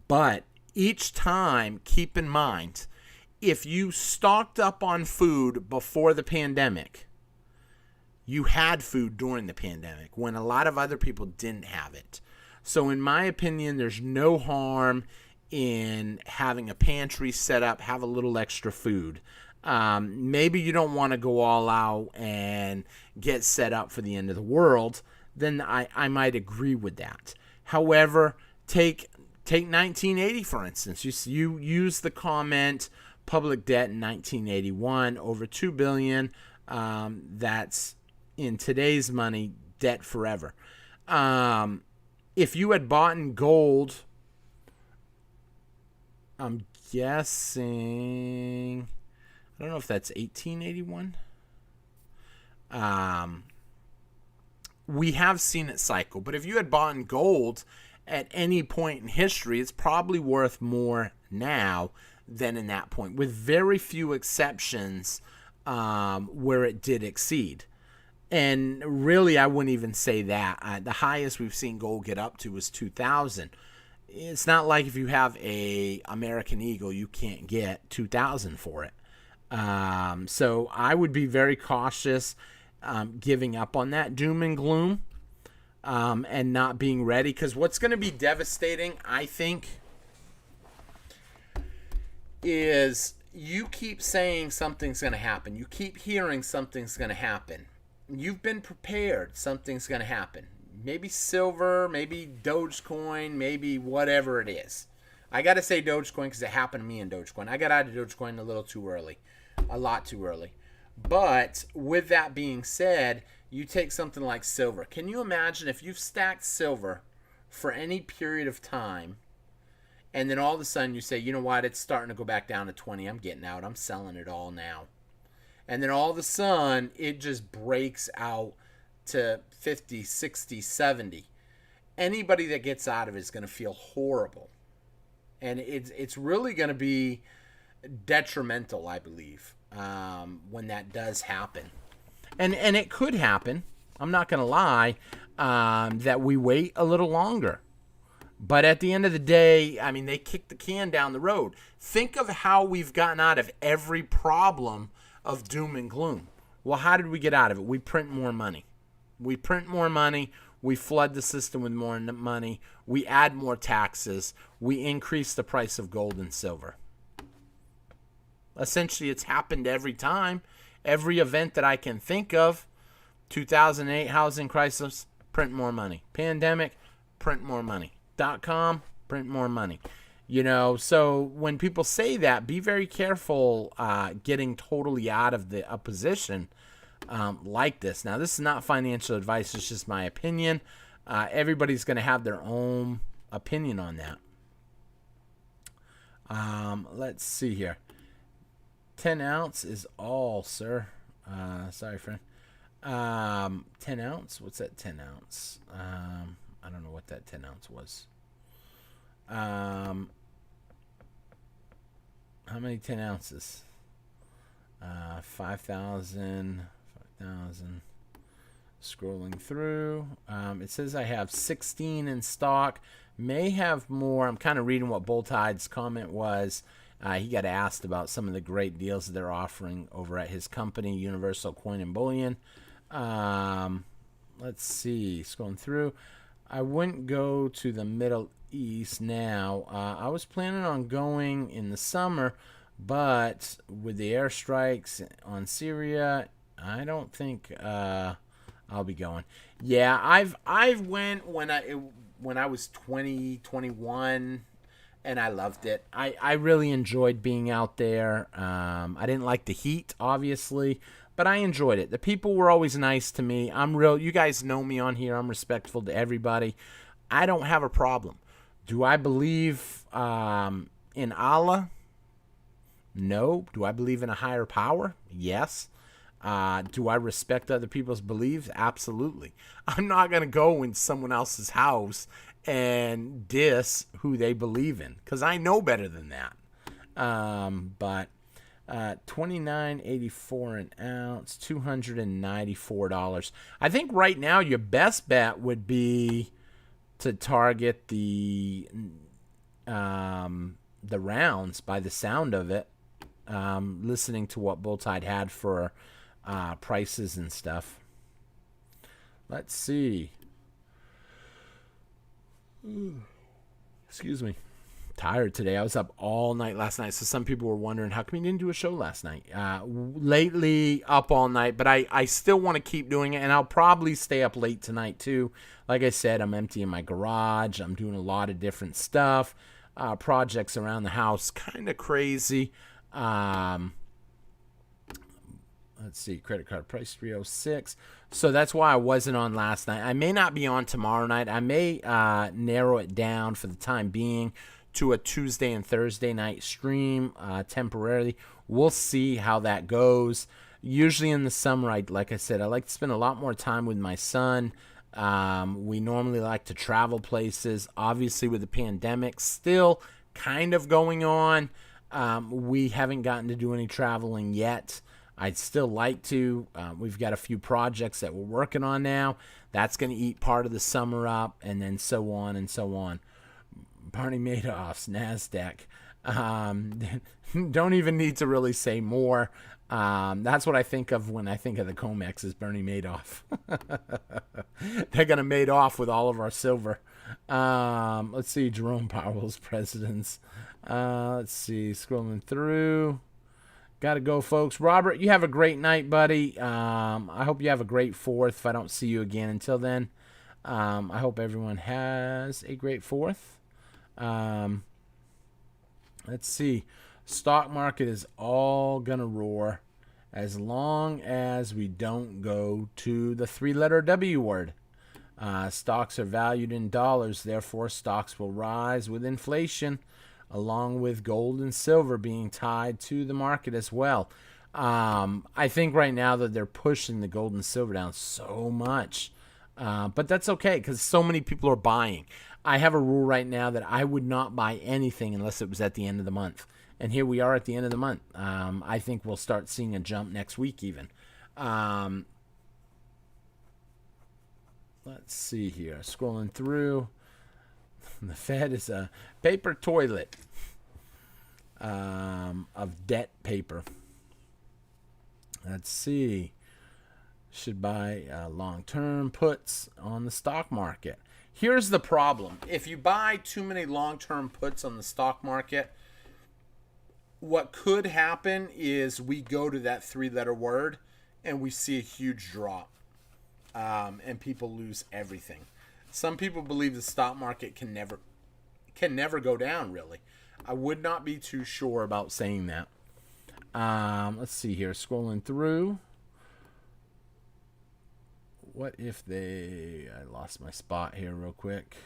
But each time, keep in mind, if you stocked up on food before the pandemic, you had food during the pandemic when a lot of other people didn't have it. So in my opinion, there's no harm in having a pantry set up, have a little extra food. Maybe you don't want to go all out and get set up for the end of the world. Then I might agree with that. However, take 1980 for instance. You use the comment public debt in 1981 over $2 billion. That's in today's money debt forever. If you had bought in gold, I'm guessing, I don't know if that's 1881. We have seen it cycle, but if you had bought in gold at any point in history, it's probably worth more now than in that point, with very few exceptions where it did exceed. And really, I wouldn't even say that. The highest we've seen gold get up to was 2000. It's not like if you have a American Eagle, you can't get 2,000 for it. So I would be very cautious giving up on that doom and gloom and not being ready. Because what's going to be devastating, I think, is you keep saying something's going to happen. You keep hearing something's going to happen. You've been prepared. Something's going to happen. Maybe silver, maybe Dogecoin, maybe whatever it is. I got to say Dogecoin because it happened to me in Dogecoin. I got out of Dogecoin a little too early. A lot too early. But with that being said, you take something like silver. Can you imagine if you've stacked silver for any period of time and then all of a sudden you say, you know what, it's starting to go back down to 20. I'm getting out. I'm selling it all now. And then all of a sudden, it just breaks out to 50, 60, 70. Anybody that gets out of it is going to feel horrible. And it's really going to be detrimental, I believe, when that does happen. And it could happen. I'm not going to lie, that we wait a little longer. But at the end of the day, I mean, they kicked the can down the road. Think of how we've gotten out of every problem of doom and gloom. Well, how did we get out of it? We print more money. We print more money. We flood the system with more money. We add more taxes. We increase the price of gold and silver. Essentially, it's happened every time. Every event that I can think of. 2008 housing crisis, print more money. Pandemic, print more money. .com, print more money. You know, so when people say that, be very careful getting totally out of a position like this. Now, this is not financial advice. It's just my opinion. Everybody's going to have their own opinion on that. Let's see here. 10 ounce is all, sir. Sorry, friend. 10 ounce? What's that 10 ounce? I don't know what that 10 ounce was. How many 10 ounces? 5,000. Scrolling through. It says I have 16 in stock. May have more. I'm kind of reading what Bull Tide's comment was. He got asked about some of the great deals that they're offering over at his company, Universal Coin and Bullion. Let's see. Scrolling through. I wouldn't go to the Middle East now. I was planning on going in the summer, but with the airstrikes on Syria, I don't think I'll be going. Yeah, I've went when I was 20, 21, and I loved it. I really enjoyed being out there. I didn't like the heat, obviously, but I enjoyed it. The people were always nice to me. You guys know me on here. I'm respectful to everybody. I don't have a problem. Do I believe in Allah? No. Do I believe in a higher power? Yes. Do I respect other people's beliefs? Absolutely. I'm not going to go in someone else's house and diss who they believe in because I know better than that. But $29.84 an ounce, $294. I think right now your best bet would be to target the rounds by the sound of it. Listening to what Bull Tide had for prices and stuff. Let's see. Excuse me. Tired today. I was up all night last night, so some people were wondering how come you didn't do a show last night. Lately, up all night, but I still want to keep doing it, and I'll probably stay up late tonight too. Like I said, I'm emptying my garage. I'm doing a lot of different stuff. Projects around the house, kind of crazy. Let's see, credit card price 306. So that's why I wasn't on last night. I may not be on tomorrow night. I may narrow it down for the time being to a Tuesday and Thursday night stream temporarily. We'll see how that goes. Usually in the summer, like I said, I like to spend a lot more time with my son. We normally like to travel places. Obviously, with the pandemic still kind of going on, we haven't gotten to do any traveling yet. I'd still like to. We've got a few projects that we're working on now. That's going to eat part of the summer up, and then so on and so on. Bernie Madoff's NASDAQ. Don't even need to really say more. That's what I think of when I think of the COMEX is Bernie Madoff. They're going to Madoff with all of our silver. Let's see, Jerome Powell's presidents. Let's see, scrolling through. Got to go, folks. Robert, you have a great night, buddy. I hope you have a great 4th if I don't see you again. Until then, I hope everyone has a great 4th. Let's see. Stock market is all going to roar as long as we don't go to the 3-letter W word. Stocks are valued in dollars. Therefore, stocks will rise with inflation, along with gold and silver being tied to the market as well. I think right now that they're pushing the gold and silver down so much. But that's okay because so many people are buying. I have a rule right now that I would not buy anything unless it was at the end of the month. And here we are at the end of the month. I think we'll start seeing a jump next week even. Let's see here. Scrolling through. The Fed is a paper toilet of debt paper. Let's see. Should buy long-term puts on the stock market. Here's the problem. If you buy too many long-term puts on the stock market, what could happen is we go to that 3-letter word and we see a huge drop and people lose everything. Some people believe the stock market can never go down, really. I would not be too sure about saying that. Let's see here. Scrolling through. What if I lost my spot here real quick.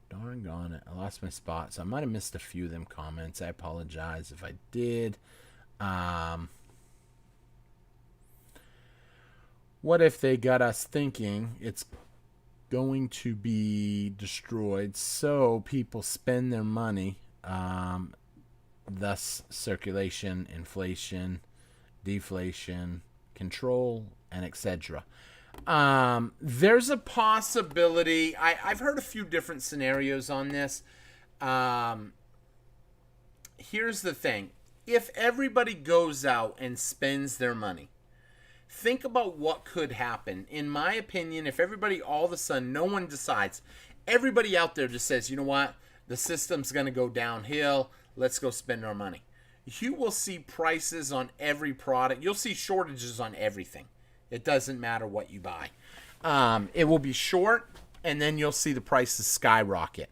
Darn gone it. I lost my spot. So I might have missed a few of them comments. I apologize if I did. What if they got us thinking it's going to be destroyed so people spend their money, thus circulation, inflation, deflation, control, and etc. There's a possibility. I've heard a few different scenarios on this. Here's the thing. If everybody goes out and spends their money, think about what could happen. In my opinion, if everybody all of a sudden, no one decides, everybody out there just says, you know what, the system's going to go downhill, let's go spend our money. You will see prices on every product. You'll see shortages on everything. It doesn't matter what you buy. It will be short, and then you'll see the prices skyrocket.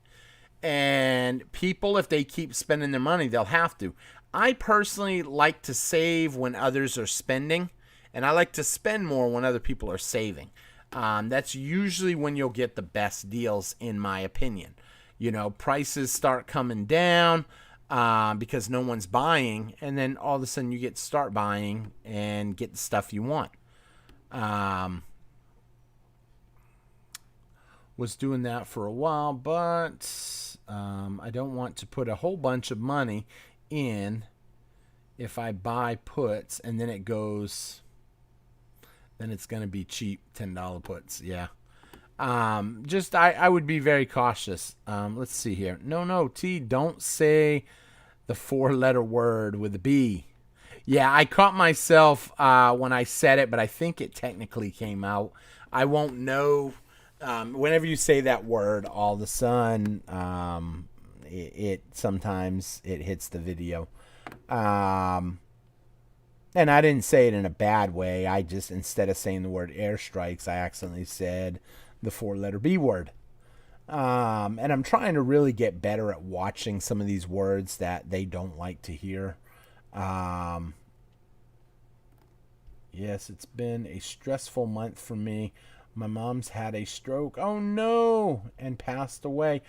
And people, if they keep spending their money, they'll have to. I personally like to save when others are spending, and I like to spend more when other people are saving. That's usually when you'll get the best deals, in my opinion. You know, prices start coming down because no one's buying, and then all of a sudden you start buying and get the stuff you want. was doing that for a while, but I don't want to put a whole bunch of money in if I buy puts and then it goes, then it's going to be cheap $10 puts. Yeah. I would be very cautious. Let's see here. No, T, don't say the 4-letter word with a B. Yeah, I caught myself when I said it, but I think it technically came out. I won't know. Whenever you say that word, all of a sudden, it sometimes it hits the video. And I didn't say it in a bad way. I just, instead of saying the word airstrikes, I accidentally said the 4-letter B word. And I'm trying to really get better at watching some of these words that they don't like to hear. Yes, it's been a stressful month for me. My mom's had a stroke. Oh no, and passed away.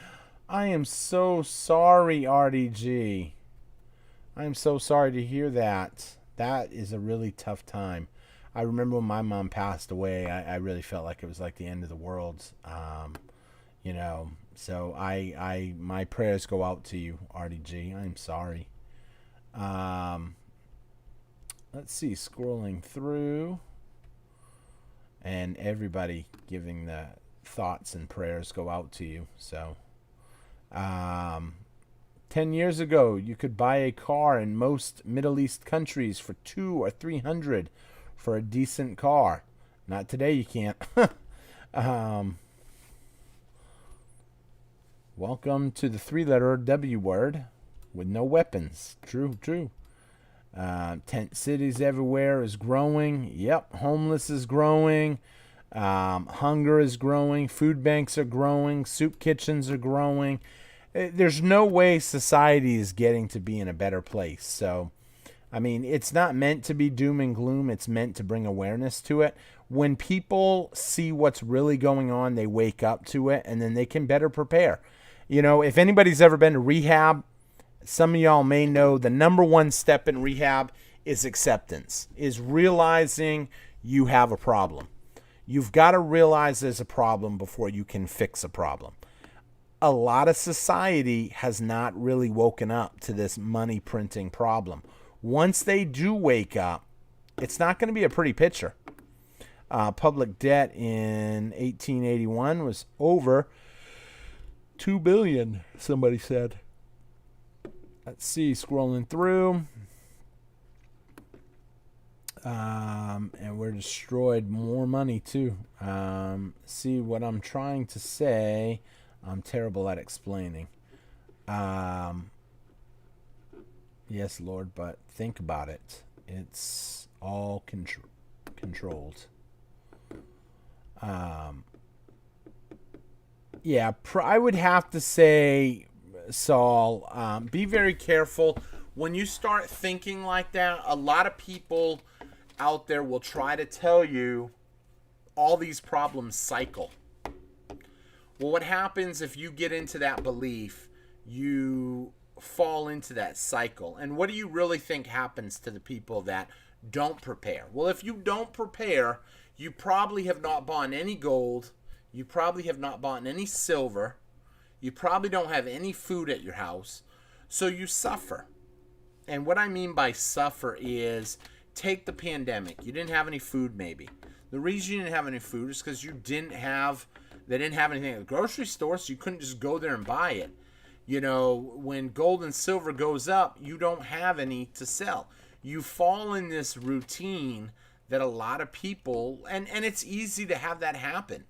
I am so sorry, RDG. I am so sorry to hear that. That is a really tough time. I remember when my mom passed away, I really felt like it was like the end of the world. So my prayers go out to you, RDG. I'm sorry. Let's see, scrolling through, and everybody giving the thoughts and prayers go out to you. So, 10 years ago, you could buy a car in most Middle East countries for $200 or $300 for a decent car. Not today, you can't. Welcome to the 3-letter W word with no weapons. True. Tent cities everywhere is growing. Yep, homeless is growing. Hunger is growing. Food banks are growing. Soup kitchens are growing. There's no way society is getting to be in a better place. So, I mean, it's not meant to be doom and gloom. It's meant to bring awareness to it. When people see what's really going on, they wake up to it, and then they can better prepare. You know, if anybody's ever been to rehab, some of y'all may know the number one step in rehab is acceptance, is realizing you have a problem. You've got to realize there's a problem before you can fix a problem. A lot of society has not really woken up to this money printing problem. Once they do wake up, it's not going to be a pretty picture. Public debt in 1881 was over $2 billion, somebody said. Let's see, scrolling through. And we're destroyed more money too. See what I'm trying to say. I'm terrible at explaining. Yes, Lord, but think about it. It's all controlled. Yeah, I would have to say, Saul, be very careful. When you start thinking like that, a lot of people out there will try to tell you all these problems cycle. Well, what happens if you get into that belief, you fall into that cycle? And what do you really think happens to the people that don't prepare? Well, if you don't prepare, you probably have not bought any gold. You probably have not bought any silver. You probably don't have any food at your house. So you suffer. And what I mean by suffer is, take the pandemic. You didn't have any food maybe. The reason you didn't have any food is because they didn't have anything at the grocery store, so you couldn't just go there and buy it. You know, when gold and silver goes up, you don't have any to sell. You fall in this routine that a lot of people, and it's easy to have that happen.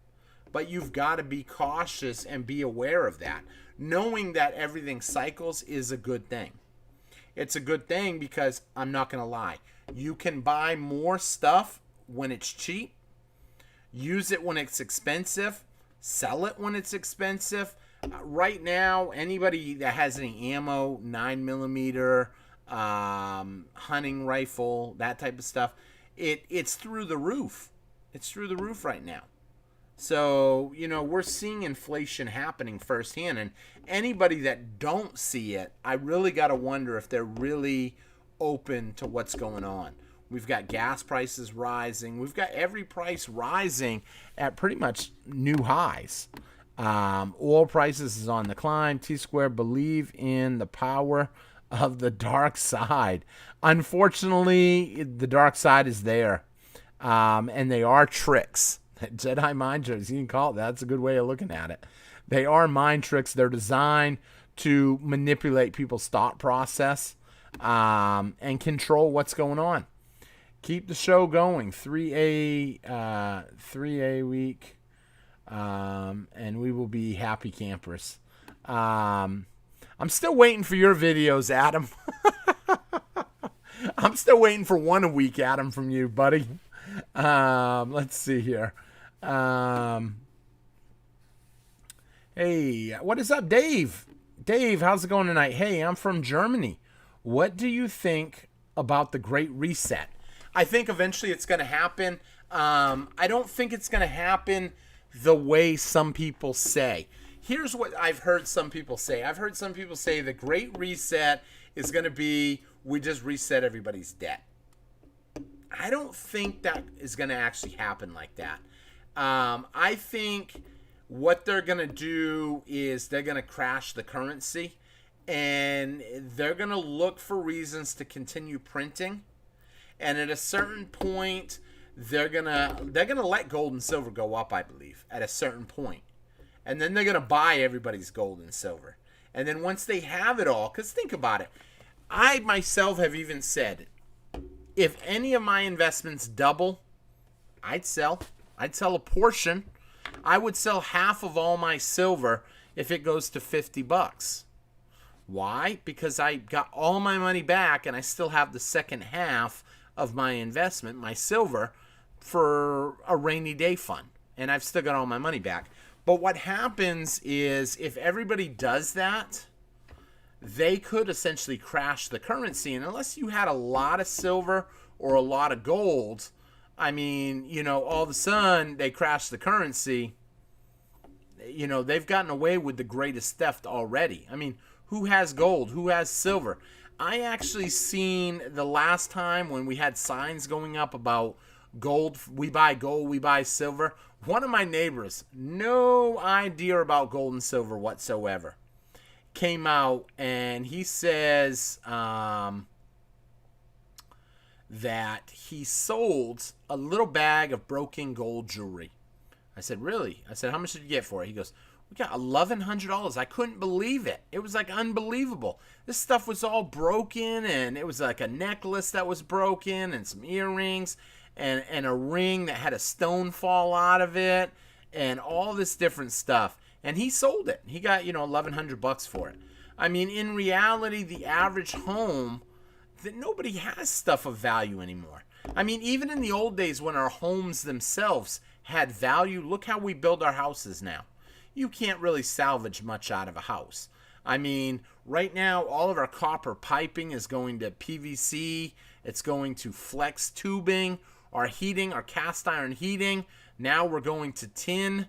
But you've got to be cautious and be aware of that. Knowing that everything cycles is a good thing. It's a good thing because, I'm not going to lie, you can buy more stuff when it's cheap, use it when it's expensive, sell it when it's expensive. Right now, anybody that has any ammo, 9mm, hunting rifle, that type of stuff, it's through the roof. It's through the roof right now. So, you know, we're seeing inflation happening firsthand, and anybody that don't see it, I really got to wonder if they're really open to what's going on. We've got gas prices rising. We've got every price rising at pretty much new highs. Oil prices is on the climb. Tsquare believe in the power of the dark side. Unfortunately, the dark side is there. And they are tricks. Jedi mind tricks, you can call it that. That's a good way of looking at it. They are mind tricks. They're designed to manipulate people's thought process and control what's going on. Keep the show going. 3A week. And we will be happy campers. I'm still waiting for your videos, Adam. I'm still waiting for one a week, Adam, from you, buddy. Let's see here. Hey, what is up, Dave? Dave, how's it going tonight? Hey, I'm from Germany. What do you think about the Great Reset? I think eventually it's going to happen. I don't think it's going to happen the way some people say. Here's what I've heard some people say. I've heard some people say the Great Reset is going to be we just reset everybody's debt. I don't think that is going to actually happen like that. I think what they're going to do is they're going to crash the currency, and they're going to look for reasons to continue printing. And at a certain point, they're gonna let gold and silver go up, I believe, at a certain point. And then they're going to buy everybody's gold and silver. And then once they have it all, because think about it, I myself have even said, if any of my investments double, I'd sell. I'd sell a portion. I would sell half of all my silver if it goes to $50. Why? Because I got all my money back and I still have the second half of my investment, my silver, for a rainy day fund. And I've still got all my money back. But what happens is if everybody does that, they could essentially crash the currency. And unless you had a lot of silver or a lot of gold, I mean, you know, all of a sudden they crash the currency. You know, they've gotten away with the greatest theft already. I mean, who has gold? Who has silver? I actually seen the last time when we had signs going up about gold, we buy silver. One of my neighbors, no idea about gold and silver whatsoever, came out and he says that he sold a little bag of broken gold jewelry. I said, really? I said, how much did you get for it? He goes, we got $1,100. I couldn't believe it. It was like unbelievable. This stuff was all broken, and it was like a necklace that was broken and some earrings and a ring that had a stone fall out of it and all this different stuff. And he sold it. He got, $1,100 for it. I mean, in reality, the average home, that nobody has stuff of value anymore. I mean, even in the old days when our homes themselves had value, look how we build our houses now. You can't really salvage much out of a house. I mean, right now, all of our copper piping is going to PVC. It's going to flex tubing. Our heating, our cast iron heating, now we're going to tin.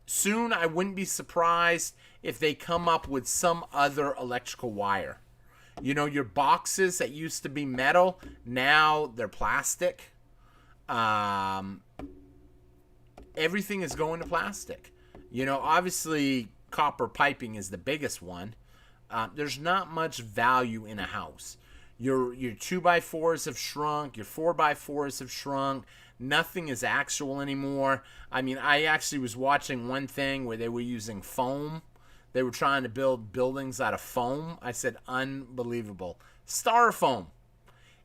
Soon, I wouldn't be surprised if they come up with some other electrical wire. You know, your boxes that used to be metal, now they're plastic. Everything is going to plastic. You know, obviously, copper piping is the biggest one. There's not much value in a house. Your 2x4s have shrunk. Your 4x4s have shrunk. Nothing is actual anymore. I mean, I actually was watching one thing where they were using foam. They were trying to build buildings out of foam. I said, unbelievable. Styrofoam.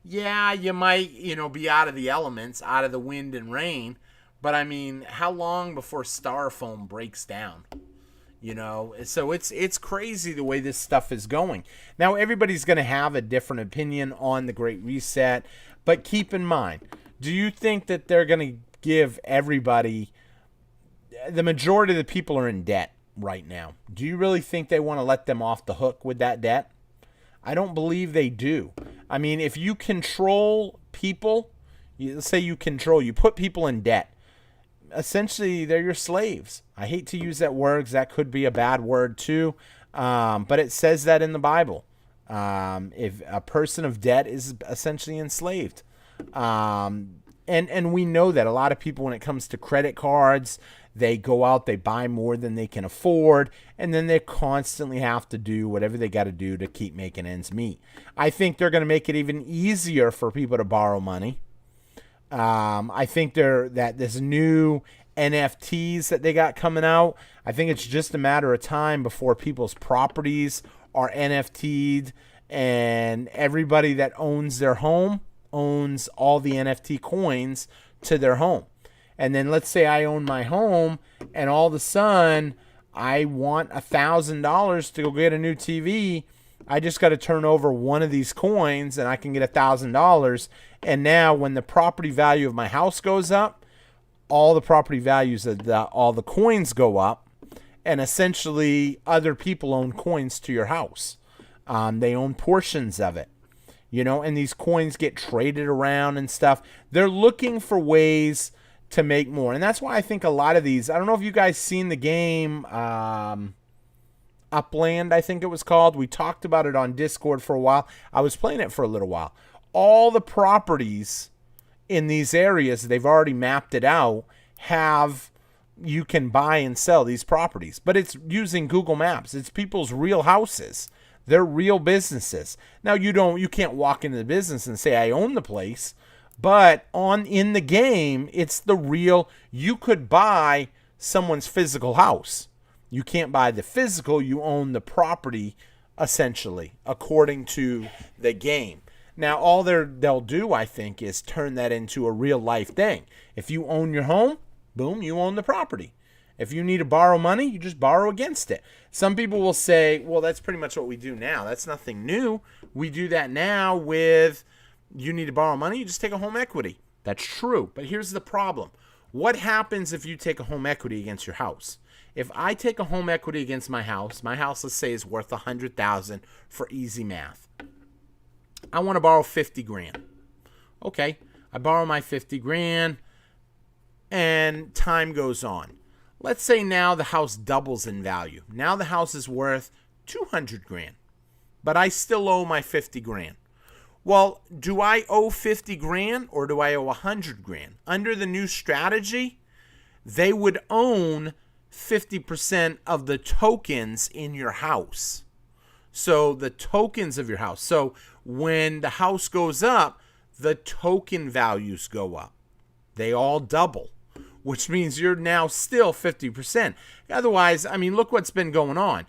Yeah, you might, be out of the elements, out of the wind and rain. But, I mean, how long before styrofoam breaks down? So it's crazy the way this stuff is going. Now, everybody's going to have a different opinion on the Great Reset. But keep in mind, do you think that they're going to give everybody, the majority of the people are in debt right now. Do you really think they want to let them off the hook with that debt? I don't believe they do. I mean, if you control people, let's say you put people in debt. Essentially, they're your slaves. I hate to use that word because that could be a bad word too, but it says that in the Bible. If a person of debt is essentially enslaved. And we know that a lot of people, when it comes to credit cards, They go out, they buy more than they can afford, and then they constantly have to do whatever they got to do to keep making ends meet. I think they're going to make it even easier for people to borrow money. I think that this new NFTs that they got coming out, I think it's just a matter of time before people's properties are NFT'd, and everybody that owns their home owns all the NFT coins to their home. And then let's say I own my home, and all of a sudden I want $1,000 to go get a new TV. I just got to turn over one of these coins and I can get $1,000. And now when the property value of my house goes up, all the property values of all the coins go up, and essentially other people own coins to your house. They own portions of it, and these coins get traded around and stuff. They're looking for ways to make more. And that's why I think a lot of these, I don't know if you guys seen the game, Upland, I think it was called. We talked about it on Discord for a while. I was playing it for a little while. All the properties in these areas, they've already mapped it out, you can buy and sell these properties. But it's using Google Maps. It's people's real houses. They're real businesses. Now you can't walk into the business and say I own the place, but in the game, it's the real. You could buy someone's physical house. You can't buy the physical. You own the property, essentially, according to the game. Now, all they'll do, I think, is turn that into a real life thing. If you own your home, boom, you own the property. If you need to borrow money, you just borrow against it. Some people will say, well, that's pretty much what we do now. That's nothing new. We do that now with, you need to borrow money, you just take a home equity. That's true. But here's the problem. What happens if you take a home equity against your house? If I take a home equity against my house, let's say, is worth $100,000 for easy math. I want to borrow 50 grand. Okay, I borrow my 50 grand and time goes on. Let's say now the house doubles in value. Now the house is worth 200 grand, but I still owe my 50 grand. Well, do I owe 50 grand or do I owe 100 grand? Under the new strategy, they would own 50% of the tokens in your house. So the tokens of your house. So when the house goes up, the token values go up. They all double, which means you're now still 50%. Otherwise, look what's been going on.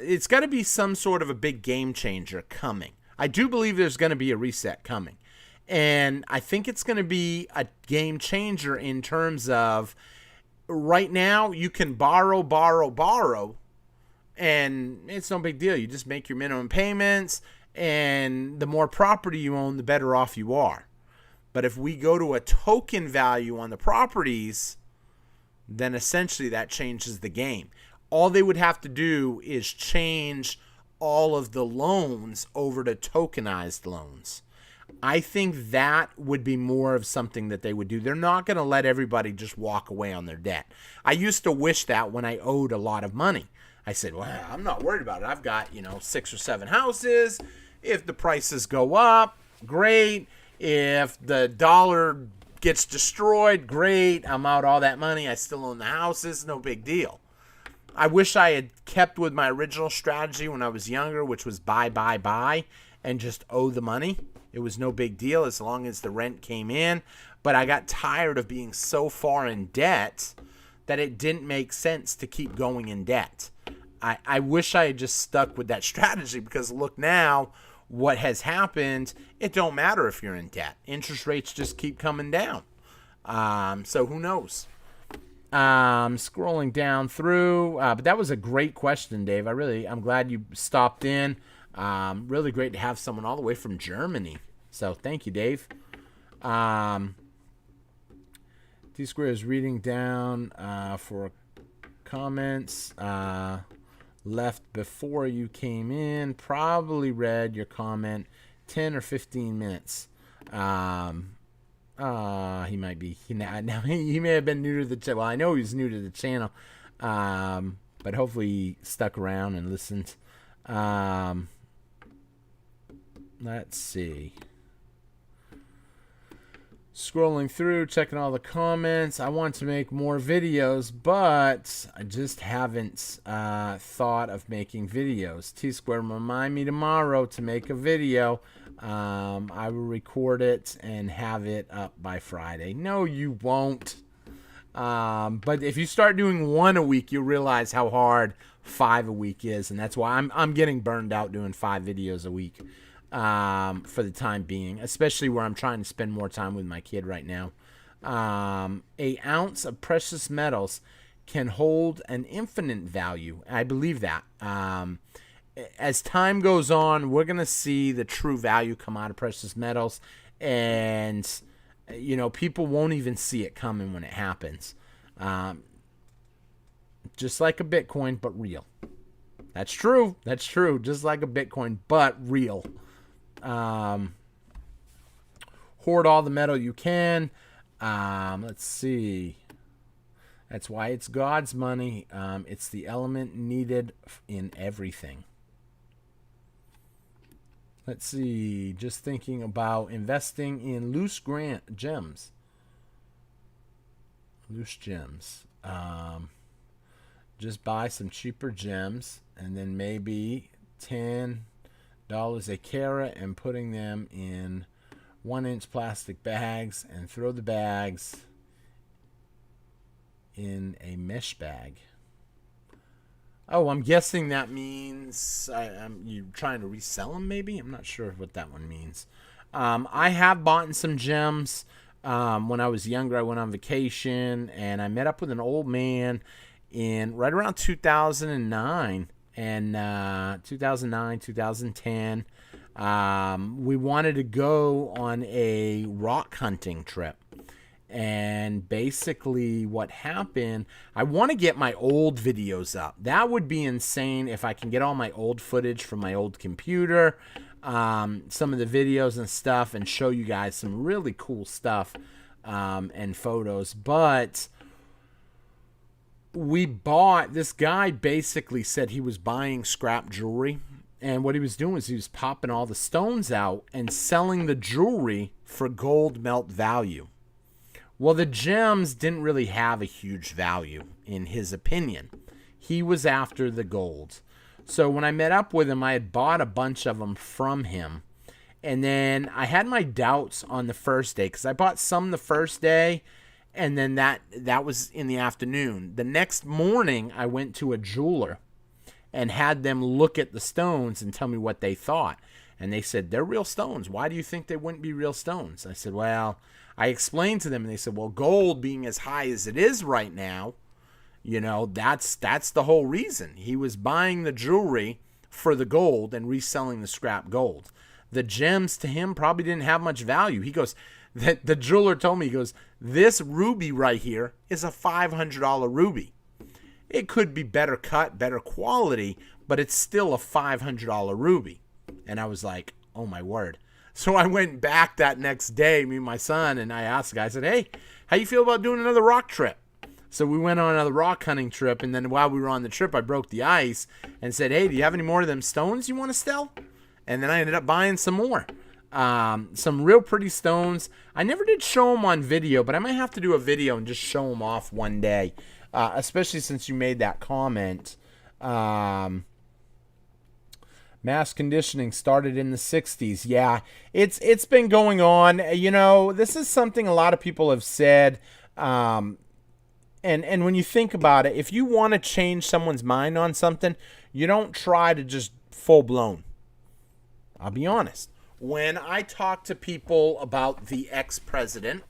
It's got to be some sort of a big game changer coming. I do believe there's going to be a reset coming. And I think it's going to be a game changer in terms of right now you can borrow, and it's no big deal. You just make your minimum payments, and the more property you own, the better off you are. But if we go to a token value on the properties, then essentially that changes the game. All they would have to do is change all of the loans over to tokenized loans. I think that would be more of something that they would do. They're not going to let everybody just walk away on their debt. I used to wish that when I owed a lot of money. I said, well, I'm not worried about it. I've got, 6 or 7 houses. If the prices go up, great. If the dollar gets destroyed, great. I'm out all that money. I still own the houses. No big deal. I wish I had kept with my original strategy when I was younger, which was buy, and just owe the money. It was no big deal as long as the rent came in. But I got tired of being so far in debt that it didn't make sense to keep going in debt. I wish I had just stuck with that strategy, because look now what has happened. It don't matter if you're in debt. Interest rates just keep coming down. So who knows? Scrolling down through, but that was a great question, Dave. I'm glad you stopped in. Really great to have someone all the way from Germany. So thank you, Dave. Tsquare is reading down for comments left before you came in. Probably read your comment 10 or 15 minutes. He might be. He may have been new to the channel. Well, I know he's new to the channel, but hopefully he stuck around and listened. Let's see. Scrolling through, checking all the comments. I want to make more videos, but I just haven't thought of making videos. Tsquare, remind me tomorrow to make a video. I will record it and have it up by Friday. No, you won't. But if you start doing one a week, you'll realize how hard 5 a week is, and that's why I'm getting burned out doing 5 videos a week. For the time being, especially where I'm trying to spend more time with my kid right now. A ounce of precious metals can hold an infinite value. I believe that. As time goes on, we're going to see the true value come out of precious metals, and people won't even see it coming when it happens. Just like a Bitcoin, but real. That's true. That's true. Just like a Bitcoin, but real. Hoard all the metal you can. Let's see. That's why it's God's money. It's the element needed in everything. Let's see. Just thinking about investing in loose gems. Loose gems. Just buy some cheaper gems, and then maybe $10 a carat, and putting them in 1-inch plastic bags, and throw the bags in a mesh bag. Oh, I'm guessing that means you're trying to resell them, maybe? I'm not sure what that one means. I have bought some gems. When I was younger, I went on vacation, and I met up with an old man in right around 2009. And 2009, 2010, we wanted to go on a rock hunting trip. And basically what happened, I want to get my old videos up. That would be insane if I can get all my old footage from my old computer, some of the videos and stuff, and show you guys some really cool stuff and photos. But this guy basically said he was buying scrap jewelry, and what he was doing was he was popping all the stones out and selling the jewelry for gold melt value. Well, the gems didn't really have a huge value in his opinion. He was after the gold. So when I met up with him, I had bought a bunch of them from him, and then I had my doubts on the first day because I bought some the first day. And then that was in the afternoon. The next morning, I went to a jeweler and had them look at the stones and tell me what they thought. And they said, they're real stones. Why do you think they wouldn't be real stones? I said, well, I explained to them, and they said, well, gold being as high as it is right now, that's the whole reason. He was buying the jewelry for the gold and reselling the scrap gold. The gems to him probably didn't have much value. He goes, the jeweler told me, he goes, this ruby right here is a $500 ruby. It could be better cut, better quality, but it's still a $500 ruby. And I was like, oh my word. So I went back that next day, me and my son, and I asked the guy, I said, hey, how you feel about doing another rock trip? So we went on another rock hunting trip, and then while we were on the trip, I broke the ice and said, hey, do you have any more of them stones you want to sell? And then I ended up buying some more. Some real pretty stones. I never did show them on video, but I might have to do a video and just show them off one day, especially since you made that comment. Mass conditioning started in the 60s. Yeah, it's been going on. This is something a lot of people have said. And when you think about it, if you want to change someone's mind on something, you don't try to just full blown. I'll be honest. When I talk to people about the ex-president,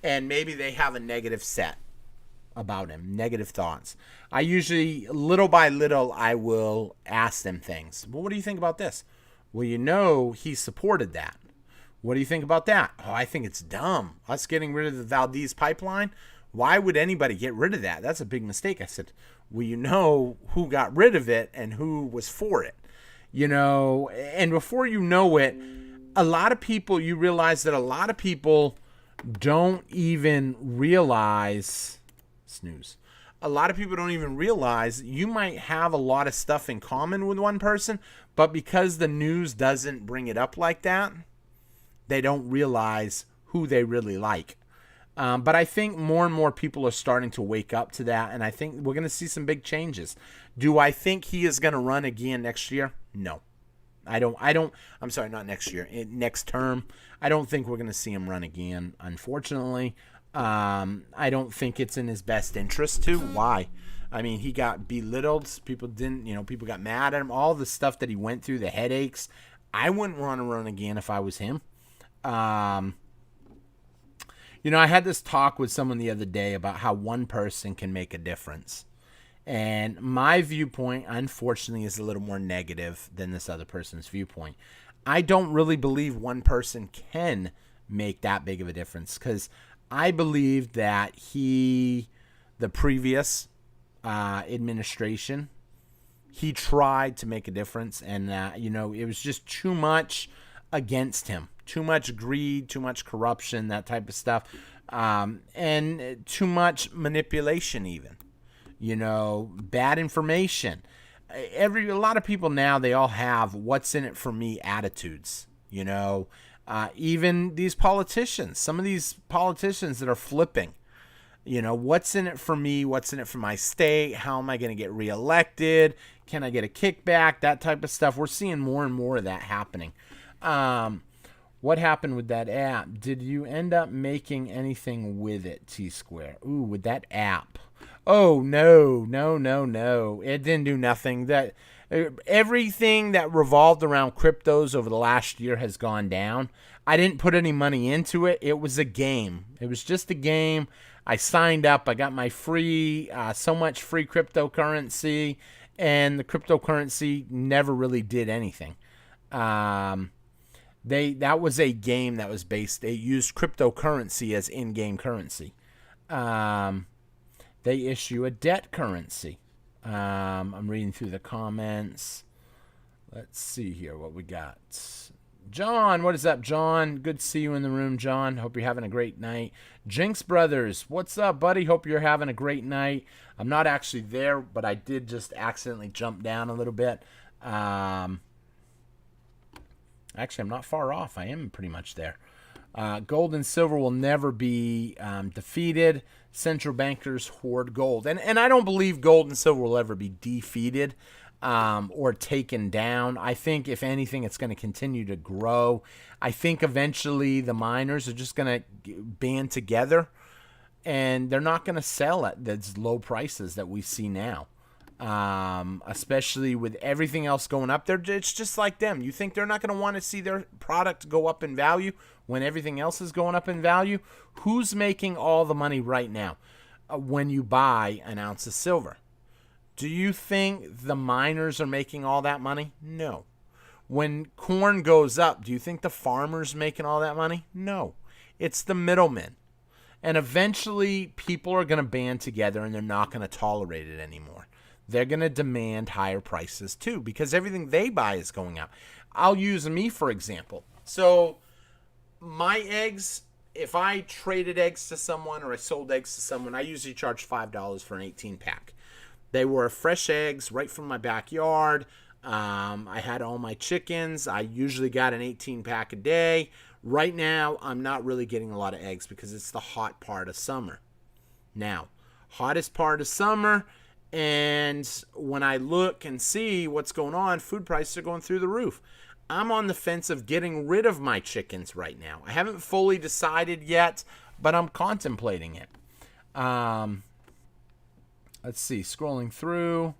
and maybe they have a negative set about him, negative thoughts, I usually, little by little, I will ask them things. Well, what do you think about this? Well, he supported that. What do you think about that? Oh, I think it's dumb. Us getting rid of the Valdez pipeline? Why would anybody get rid of that? That's a big mistake. I said, well, who got rid of it and who was for it. And before you know it, you realize that a lot of people don't even realize, snooze. A lot of people don't even realize you might have a lot of stuff in common with one person, but because the news doesn't bring it up like that, they don't realize who they really like. But I think more and more people are starting to wake up to that, and I think we're going to see some big changes. Do I think he is going to run again next year? No. I don't. I'm sorry, not next year. Next term. I don't think we're going to see him run again, unfortunately. I don't think it's in his best interest to. Why? I mean, he got belittled. People people got mad at him. All the stuff that he went through, the headaches. I wouldn't want to run again if I was him. I had this talk with someone the other day about how one person can make a difference. And my viewpoint, unfortunately, is a little more negative than this other person's viewpoint. I don't really believe one person can make that big of a difference, because I believe that the previous administration, he tried to make a difference, and it was just too much against him. Too much greed, too much corruption, that type of stuff, and too much manipulation even. Bad information. A lot of people now, they all have what's in it for me attitudes. Even these politicians, some of these politicians that are flipping, what's in it for me? What's in it for my state? How am I going to get reelected? Can I get a kickback? That type of stuff. We're seeing more and more of that happening. What happened with that app? Did you end up making anything with it, Tsquare? Ooh, with that app. Oh, no. It didn't do nothing. Everything that revolved around cryptos over the last year has gone down. I didn't put any money into it. It was a game. It was just a game. I signed up. I got my so much free cryptocurrency, and the cryptocurrency never really did anything. That was a game that was based. They used cryptocurrency as in-game currency. They issue a debt currency. I'm reading through the comments. Let's see here what we got. John, what is up, John? Good to see you in the room, John. Hope you're having a great night. Jinx Brothers, what's up, buddy? Hope you're having a great night. I'm not actually there, but I did just accidentally jump down a little bit. Actually, I'm not far off. I am pretty much there. Gold and silver will never be defeated. Central bankers hoard gold. And I don't believe gold and silver will ever be defeated or taken down. I think, if anything, it's going to continue to grow. I think eventually the miners are just going to band together, and they're not going to sell at those low prices that we see now. Especially with everything else going up there. It's just like them. You think they're not going to want to see their product go up in value when everything else is going up in value? Who's making all the money right now when you buy an ounce of silver? Do you think the miners are making all that money? No. When corn goes up, do you think the farmer's making all that money? No. It's the middlemen. And eventually people are going to band together, and they're not going to tolerate it anymore. They're going to demand higher prices too, because everything they buy is going up. I'll use me, for example. So my eggs, if I traded eggs to someone or I sold eggs to someone, I usually charge $5 for an 18-pack. They were fresh eggs right from my backyard. I had all my chickens. I usually got an 18-pack a day. Right now, I'm not really getting a lot of eggs because it's the hot part of summer. Now, hottest part of summer, and when I look and see what's going on, food prices are going through the roof. I'm on the fence of getting rid of my chickens right now. I haven't fully decided yet, but I'm contemplating it. Let's see, scrolling through.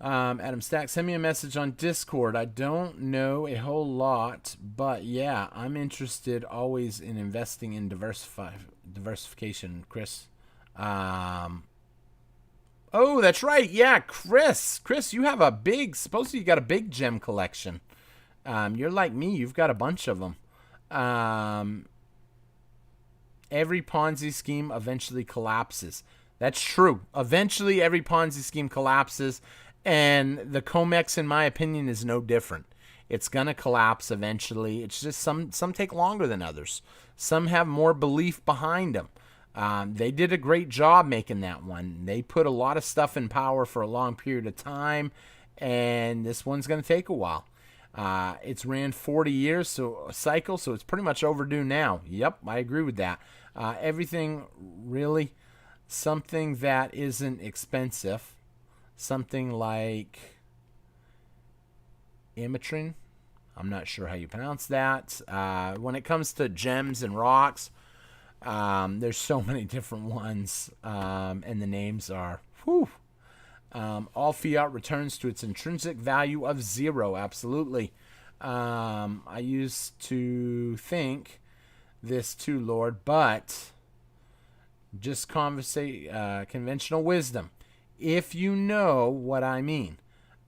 Adam Stack, send me a message on Discord. I don't know a whole lot, but yeah, I'm interested always in investing in diversification, Chris. Oh, that's right. Yeah, Chris, you have supposedly you got a big gem collection. You're like me. You've got a bunch of them. Every Ponzi scheme eventually collapses. That's true. Eventually, every Ponzi scheme collapses, and the COMEX, in my opinion, is no different. It's going to collapse eventually. It's just some take longer than others. Some have more belief behind them. They did a great job making that one. They put a lot of stuff in power for a long period of time, and this one's going to take a while. It's ran 40 years, so a cycle, so it's pretty much overdue now. Yep, I agree with that. Everything really, something that isn't expensive, something like imatrin. I'm not sure how you pronounce that. When it comes to gems and rocks, there's so many different ones, and the names are, whew. All fiat returns to its intrinsic value of zero. Absolutely. I used to think this too, Lord, but just conventional wisdom. If you know what I mean.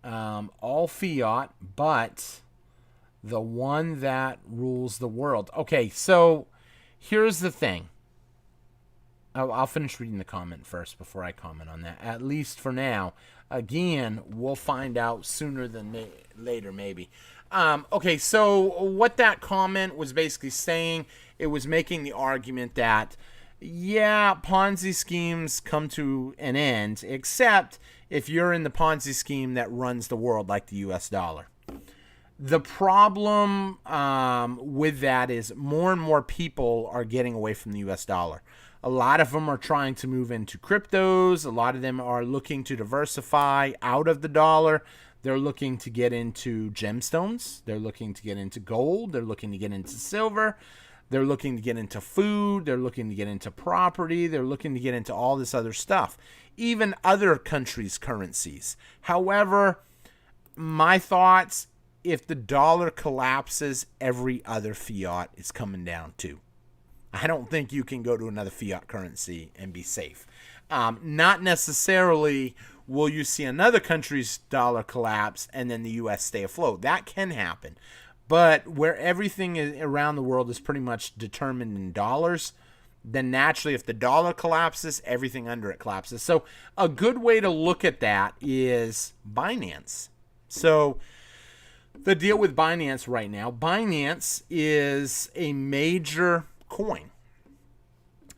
All fiat, but the one that rules the world. Okay, so here's the thing. I'll finish reading the comment first before I comment on that, at least for now. Again, we'll find out sooner than later, maybe. Okay, so what that comment was basically saying, it was making the argument that, yeah, Ponzi schemes come to an end, except if you're in the Ponzi scheme that runs the world, like the U.S. dollar. The problem with that is more and more people are getting away from the U.S. dollar. A lot of them are trying to move into cryptos. A lot of them are looking to diversify out of the dollar. They're looking to get into gemstones. They're looking to get into gold. They're looking to get into silver. They're looking to get into food. They're looking to get into property. They're looking to get into all this other stuff. Even other countries' currencies. However, my thoughts, if the dollar collapses, every other fiat is coming down too. I don't think you can go to another fiat currency and be safe. Not necessarily will you see another country's dollar collapse and then the U.S. stay afloat. That can happen. But where everything around the world is pretty much determined in dollars, then naturally if the dollar collapses, everything under it collapses. So a good way to look at that is Binance. So the deal with Binance right now, Binance is a major coin.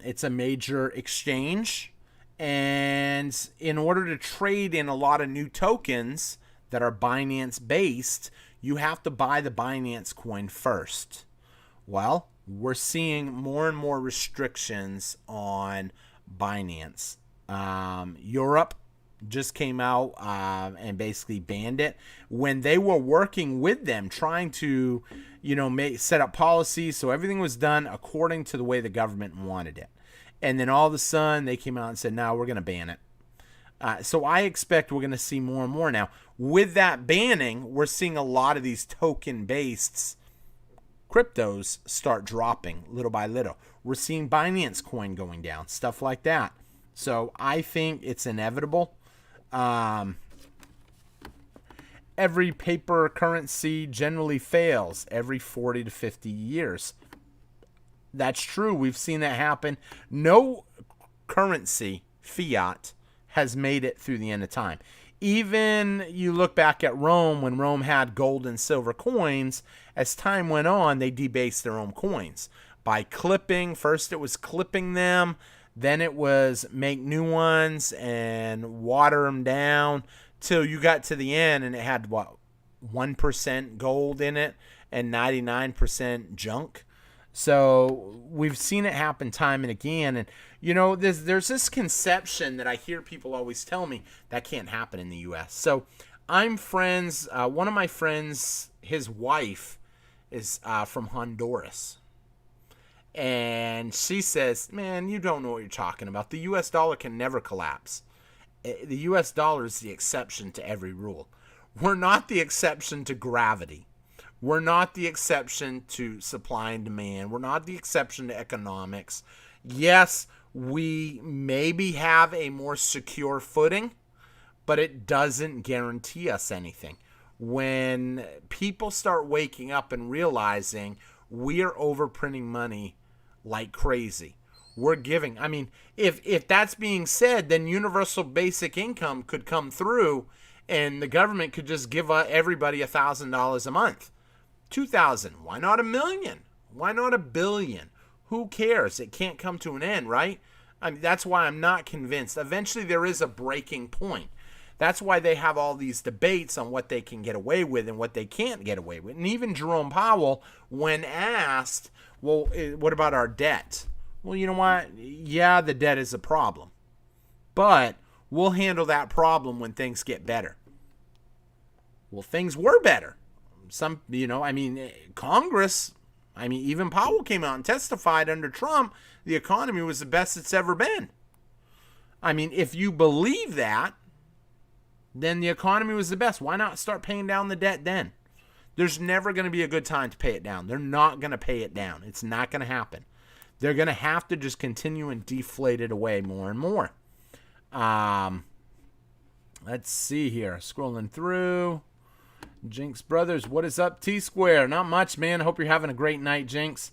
It's a major exchange, and in order to trade in a lot of new tokens that are Binance based, you have to buy the Binance coin first. Well, we're seeing more and more restrictions on Binance. Europe just came out and basically banned it when they were working with them, trying to, set up policies. So everything was done according to the way the government wanted it. And then all of a sudden they came out and said, no, we're going to ban it. So I expect we're going to see more and more now. With that banning, we're seeing a lot of these token-based cryptos start dropping little by little. We're seeing Binance coin going down, stuff like that. So I think it's inevitable. Every paper currency generally fails every 40 to 50 years. That's true. We've seen that happen. No currency, fiat, has made it through the end of time. Even you look back at Rome, when Rome had gold and silver coins, as time went on, they debased their own coins by clipping. First it was clipping them, then it was make new ones and water them down till you got to the end and it had 1% gold in it and 99% junk. So we've seen it happen time and again. And, there's this conception that I hear people always tell me that can't happen in the U.S. So I'm friends. One of my friends, his wife is from Honduras. And she says, man, you don't know what you're talking about. The U.S. dollar can never collapse. The U.S. dollar is the exception to every rule. We're not the exception to gravity. We're not the exception to supply and demand. We're not the exception to economics. Yes, we maybe have a more secure footing, but it doesn't guarantee us anything. When people start waking up and realizing we are overprinting money like crazy, we're giving. I mean, if that's being said, then universal basic income could come through and the government could just give everybody $1,000 a month. 2,000. Why not $1 million? Why not $1 billion? Who cares? It can't come to an end, right? I mean, that's why I'm not convinced. Eventually there is a breaking point. That's why they have all these debates on what they can get away with and what they can't get away with. And even Jerome Powell, when asked, well, what about our debt? Well, you know what? Yeah, the debt is a problem. But we'll handle that problem when things get better. Well, things were better. Congress, even Powell came out and testified under Trump, the economy was the best it's ever been. If you believe that, then the economy was the best. Why not start paying down the debt then? There's never going to be a good time to pay it down. They're not going to pay it down. It's not going to happen. They're going to have to just continue and deflate it away more and more. Let's see here. Scrolling through. Jinx Brothers, what is up? Tsquare, not much, man. Hope you're having a great night, Jinx.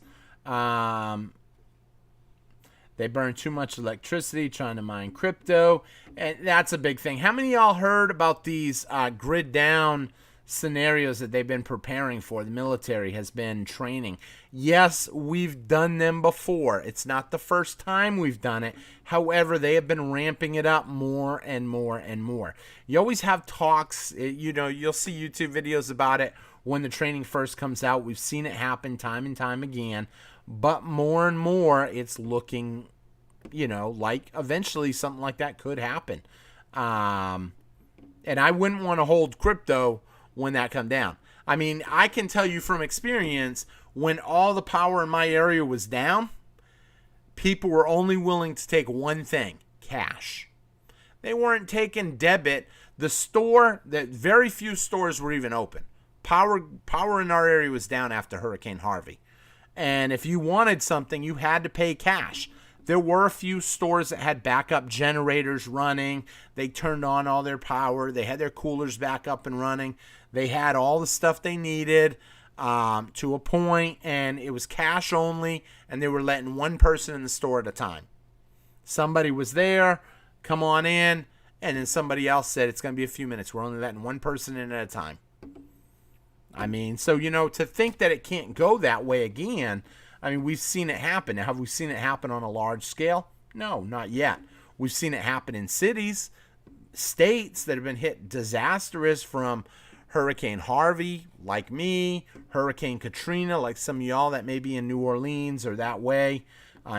They burn too much electricity trying to mine crypto, and that's a big thing. How many of y'all heard about these grid down scenarios that they've been preparing for? The military has been training. Yes, we've done them before. It's not the first time we've done it. However, they have been ramping it up more and more and more. You always have talks, you'll see YouTube videos about it when the training first comes out. We've seen it happen time and time again, but more and more it's looking, like eventually something like that could happen. And I wouldn't want to hold crypto when that come down. I can tell you from experience, when all the power in my area was down, people were only willing to take one thing, cash. They weren't taking debit. Very few stores were even open. Power in our area was down after Hurricane Harvey. And if you wanted something, you had to pay cash. There were a few stores that had backup generators running. They turned on all their power. They had their coolers back up and running. They had all the stuff they needed to a point, and it was cash only, and they were letting one person in the store at a time. Somebody was there, come on in, and then somebody else said, it's going to be a few minutes. We're only letting one person in at a time. So, to think that it can't go that way again, we've seen it happen. Now, have we seen it happen on a large scale? No, not yet. We've seen it happen in cities, states that have been hit disastrous from Hurricane Harvey, like me, Hurricane Katrina, like some of y'all that may be in New Orleans or that way.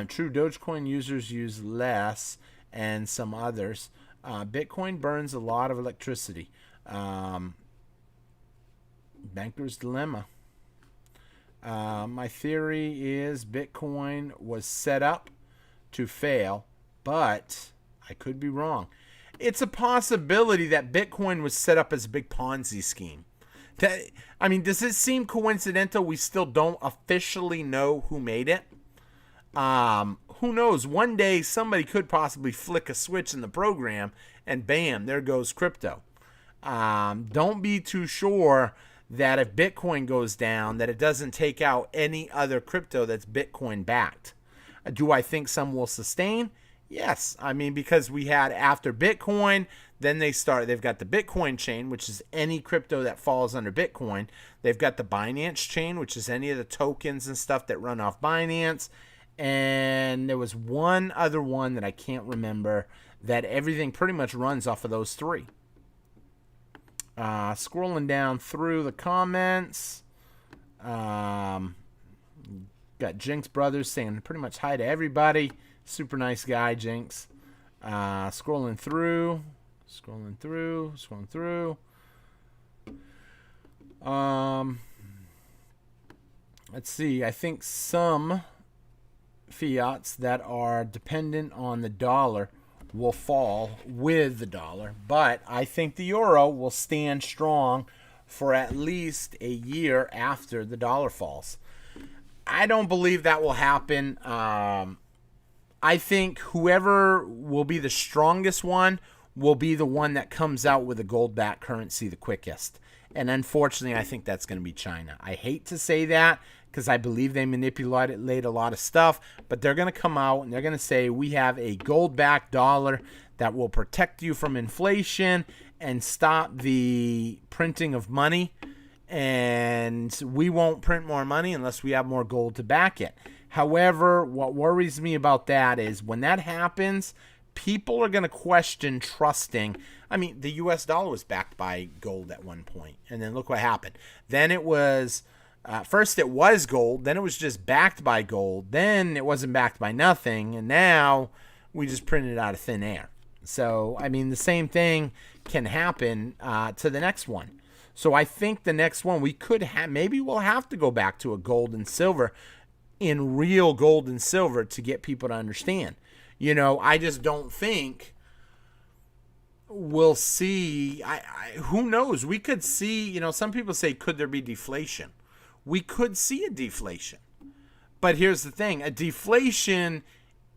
True, Dogecoin users use less, and some others. Bitcoin burns a lot of electricity. Banker's dilemma. My theory is Bitcoin was set up to fail, but I could be wrong. It's a possibility that Bitcoin was set up as a big Ponzi scheme. Does it seem coincidental we still don't officially know who made it? Who knows? One day somebody could possibly flick a switch in the program and bam, there goes crypto. Don't be too sure that if Bitcoin goes down, that it doesn't take out any other crypto that's Bitcoin backed. Do I think some will sustain? Yes. Because we had after Bitcoin, then they've got the Bitcoin chain, which is any crypto that falls under Bitcoin. They've got the Binance chain, which is any of the tokens and stuff that run off Binance. And there was one other one that I can't remember that everything pretty much runs off of those three. Scrolling down through the comments. Got Jinx Brothers saying pretty much hi to everybody. Super nice guy, Jinx. Scrolling through. Let's see. I think some fiats that are dependent on the dollar will fall with the dollar, but I think the euro will stand strong for at least a year after the dollar falls. I don't believe that will happen. I think whoever will be the strongest one will be the one that comes out with a gold-backed currency the quickest. And unfortunately, I think that's going to be China. I hate to say that because I believe they manipulated a lot of stuff, but they're going to come out and they're going to say, we have a gold-backed dollar that will protect you from inflation and stop the printing of money. And we won't print more money unless we have more gold to back it. However, what worries me about that is when that happens, people are going to question trusting. I mean, the U.S. dollar was backed by gold at one point, and then look what happened. Then it was, first it was gold, then it was just backed by gold, then it wasn't backed by nothing, and now we just printed it out of thin air. So, I mean, the same thing can happen to the next one. So I think the next one we could have, maybe we'll have to go back to a gold and silver, in real gold and silver, to get people to understand. You know, I just don't think we'll see. Who knows? We could see, you know, some people say, could there be deflation? We could see a deflation. But here's the thing, a deflation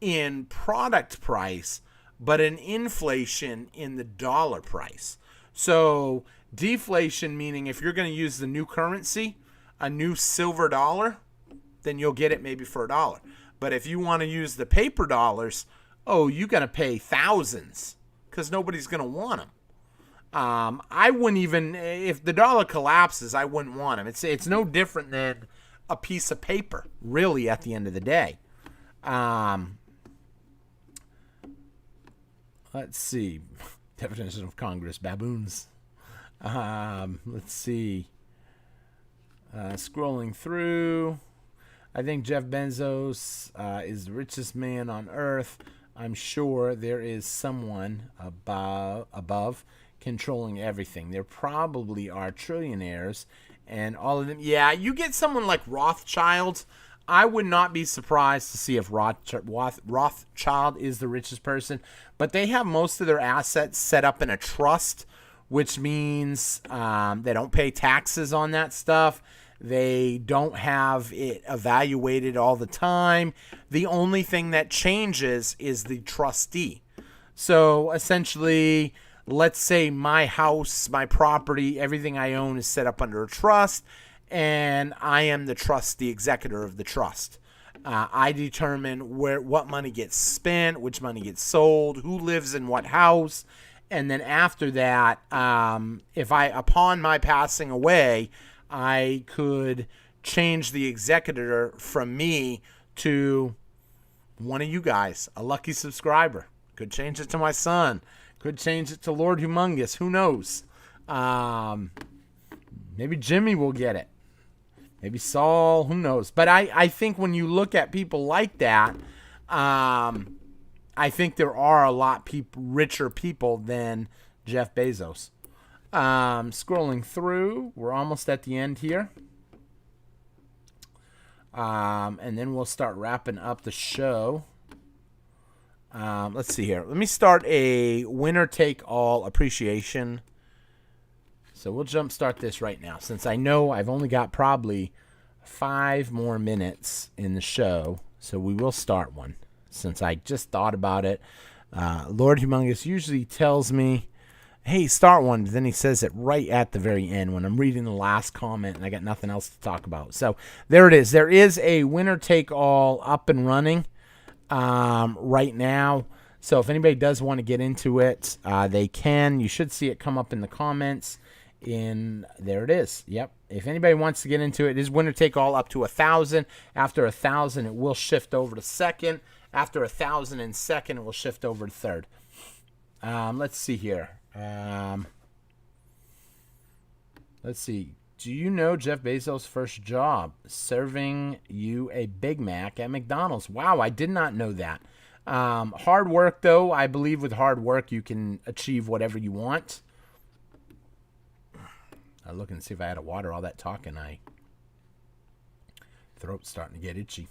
in product price, but an inflation in the dollar price. So deflation meaning if you're going to use the new currency, a new silver dollar, then you'll get it maybe for $1. But if you want to use the paper dollars, you got to pay thousands because nobody's going to want them. I wouldn't even, if the dollar collapses, I wouldn't want them. It's no different than a piece of paper, really, at the end of the day. Let's see. Definition of Congress, baboons. Let's see. Scrolling through. I think Jeff Bezos is the richest man on earth. I'm sure there is someone above controlling everything. There probably are trillionaires, and all of them. Yeah, you get someone like Rothschild. I would not be surprised to see if Rothschild is the richest person, but they have most of their assets set up in a trust, which means they don't pay taxes on that stuff. They don't have it evaluated all the time. The only thing that changes is the trustee. So essentially, let's say my house, my property, everything I own is set up under a trust, and I am the trustee, executor of the trust. I determine what money gets spent, which money gets sold, who lives in what house, and then after that, upon my passing away, I could change the executor from me to one of you guys, a lucky subscriber. Could change it to my son. Could change it to Lord Humongous. Who knows? Maybe Jimmy will get it. Maybe Saul. Who knows? But I think when you look at people like that, I think there are a lot richer people than Jeff Bezos. Scrolling through, we're almost at the end here. And then we'll start wrapping up the show. Let's see here. Let me start a winner-take-all appreciation. So we'll jumpstart this right now, since I know I've only got probably 5 more minutes in the show. So we will start one, since I just thought about it. Lord Humongous usually tells me, hey, start one. Then he says it right at the very end when I'm reading the last comment and I got nothing else to talk about. So there it is. There is a winner-take-all up and running right now. So if anybody does want to get into it, they can. You should see it come up in the comments. There it is. Yep. If anybody wants to get into it, it is winner-take-all up to 1,000. After 1,000, it will shift over to second. After 1,000 in second, it will shift over to third. Let's see here. Let's see. Do you know Jeff Bezos' first job? Serving you a Big Mac at McDonald's. Wow, I did not know that. Hard work, though. I believe with hard work, you can achieve whatever you want. I look and see if I had a water. All that talking, throat's starting to get itchy.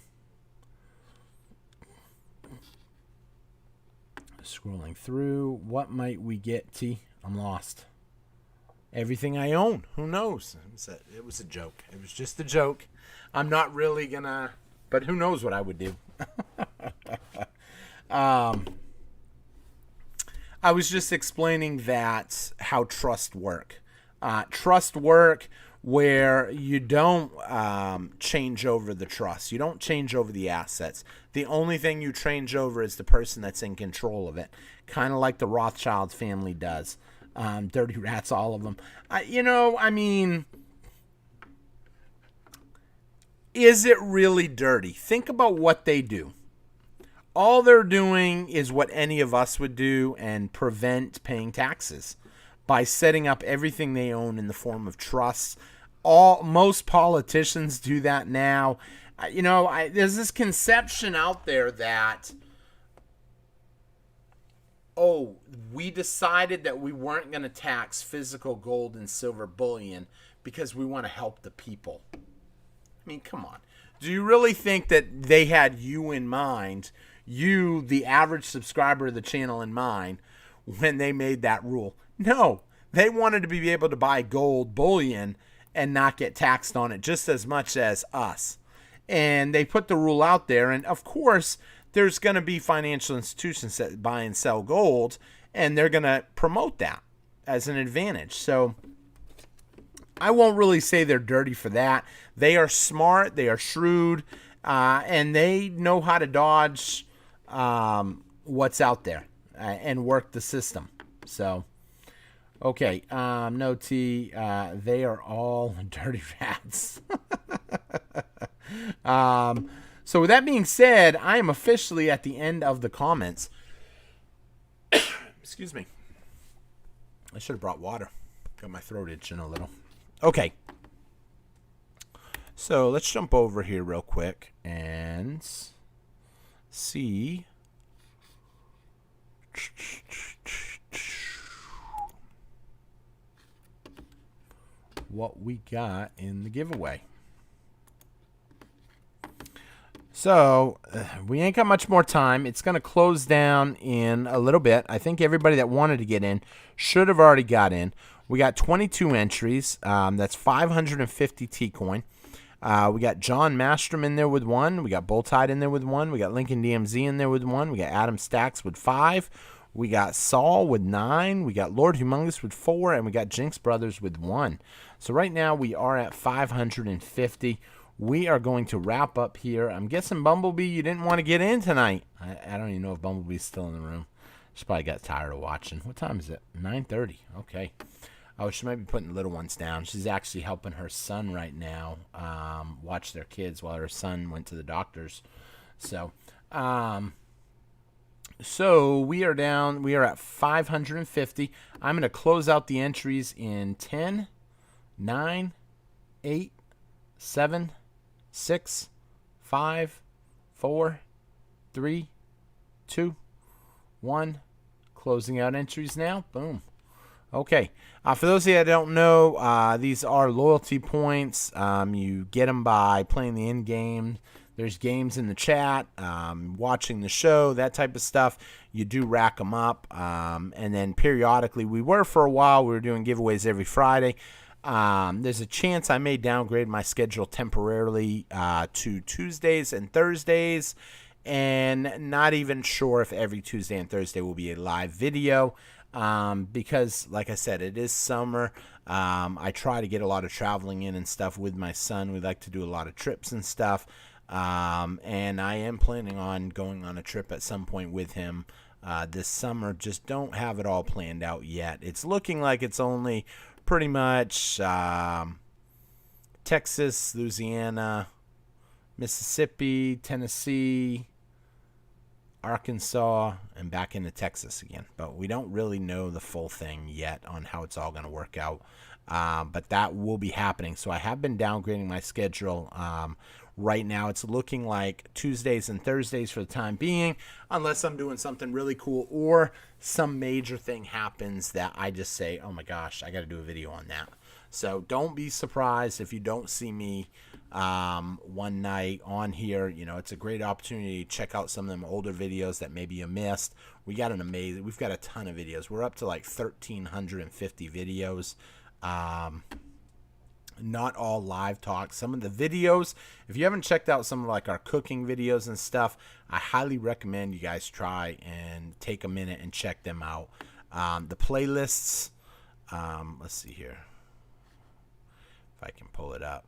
Scrolling through. What might we get, T? I'm lost. Everything I own. Who knows? It was a joke. It was just a joke. I'm not really gonna, but who knows what I would do. I was just explaining that how trust work. Trust work where you don't change over the trust. You don't change over the assets. The only thing you change over is the person that's in control of it. Kind of like the Rothschild family does. Dirty rats, all of them. Is it really dirty? Think about what they do. All they're doing is what any of us would do and prevent paying taxes by setting up everything they own in the form of trusts. Most politicians do that now. There's this conception out there that, we decided that we weren't going to tax physical gold and silver bullion because we want to help the people. I mean, come on. Do you really think that they had you in mind, you, the average subscriber of the channel, in mind when they made that rule? No. They wanted to be able to buy gold bullion and not get taxed on it just as much as us. And they put the rule out there. And, of course, there's going to be financial institutions that buy and sell gold, and they're going to promote that as an advantage. So I won't really say they're dirty for that. They are smart, they are shrewd, and they know how to dodge what's out there and work the system. So, okay, no T, they are all dirty rats. So with that being said, I am officially at the end of the comments. Excuse me. I should have brought water. Got my throat itching a little. Okay. So let's jump over here real quick and see what we got in the giveaway. So, we ain't got much more time. It's going to close down in a little bit. I think everybody that wanted to get in should have already got in. We got 22 entries. That's 550 T-Coin. We got John Mastrom in there with 1. We got Bulltide in there with 1. We got Lincoln DMZ in there with 1. We got Adam Stacks with 5. We got Saul with 9. We got Lord Humongous with 4. And we got Jinx Brothers with 1. So, right now, we are at 550. We are going to wrap up here. I'm guessing, Bumblebee, you didn't want to get in tonight. I don't even know if Bumblebee's still in the room. She probably got tired of watching. What time is it? 9:30. Okay. Oh, she might be putting the little ones down. She's actually helping her son right now watch their kids while her son went to the doctors. So we are down. We are at 550. I'm going to close out the entries in 10, 9, 8, 7, 6, 5, 4, 3, 2, 1. Closing out entries now. Boom. Okay. For those of you that don't know, these are loyalty points. You get them by playing the end game. There's games in the chat, watching the show, that type of stuff. You do rack them up. And then periodically, we were for a while, we were doing giveaways every Friday. There's a chance I may downgrade my schedule temporarily to Tuesdays and Thursdays, and not even sure if every Tuesday and Thursday will be a live video because, like I said, it is summer. I try to get a lot of traveling in and stuff with my son. We like to do a lot of trips and stuff, and I am planning on going on a trip at some point with him this summer. Just don't have it all planned out yet. It's looking like it's only pretty much Texas, Louisiana, Mississippi, Tennessee, Arkansas, and back into Texas again. But we don't really know the full thing yet on how it's all going to work out. But that will be happening. So I have been downgrading my schedule. Right now it's looking like Tuesdays and Thursdays for the time being, unless I'm doing something really cool or some major thing happens that I just say, oh my gosh, I got to do a video on that. So don't be surprised if you don't see me one night on here. You know, it's a great opportunity to check out some of them older videos that maybe you missed. We've got a ton of videos. We're up to like 1,350 videos. Not all live talk. Some of the videos, if you haven't checked out some of like our cooking videos and stuff, I highly recommend you guys try and take a minute and check them out. The playlists, let's see here if I can pull it up.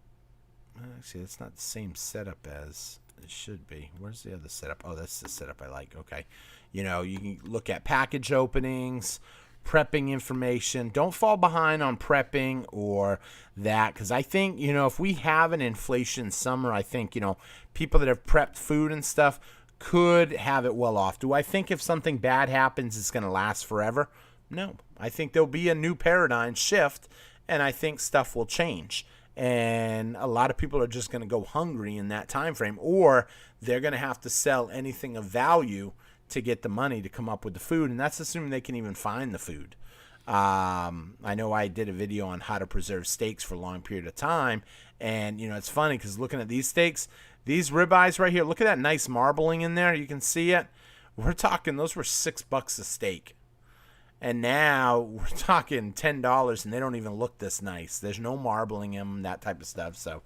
Actually, it's not the same setup as it should be. Where's the other setup? Oh, that's the setup I like. Okay. You know, you can look at package openings, prepping information. Don't fall behind on prepping or that, because I think, you know, if we have an inflation summer, I think, you know, people that have prepped food and stuff could have it well off. Do I think if something bad happens, it's going to last forever? No. I think there'll be a new paradigm shift, and I think stuff will change. And a lot of people are just going to go hungry in that time frame, or they're going to have to sell anything of value to get the money to come up with the food, and that's assuming they can even find the food. I know I did a video on how to preserve steaks for a long period of time, and it's funny because looking at these steaks, these ribeyes right here, look at that nice marbling in there. You can see it. We're talking, those were $6 a steak. And now we're talking $10, and they don't even look this nice. There's no marbling in them, that type of stuff. So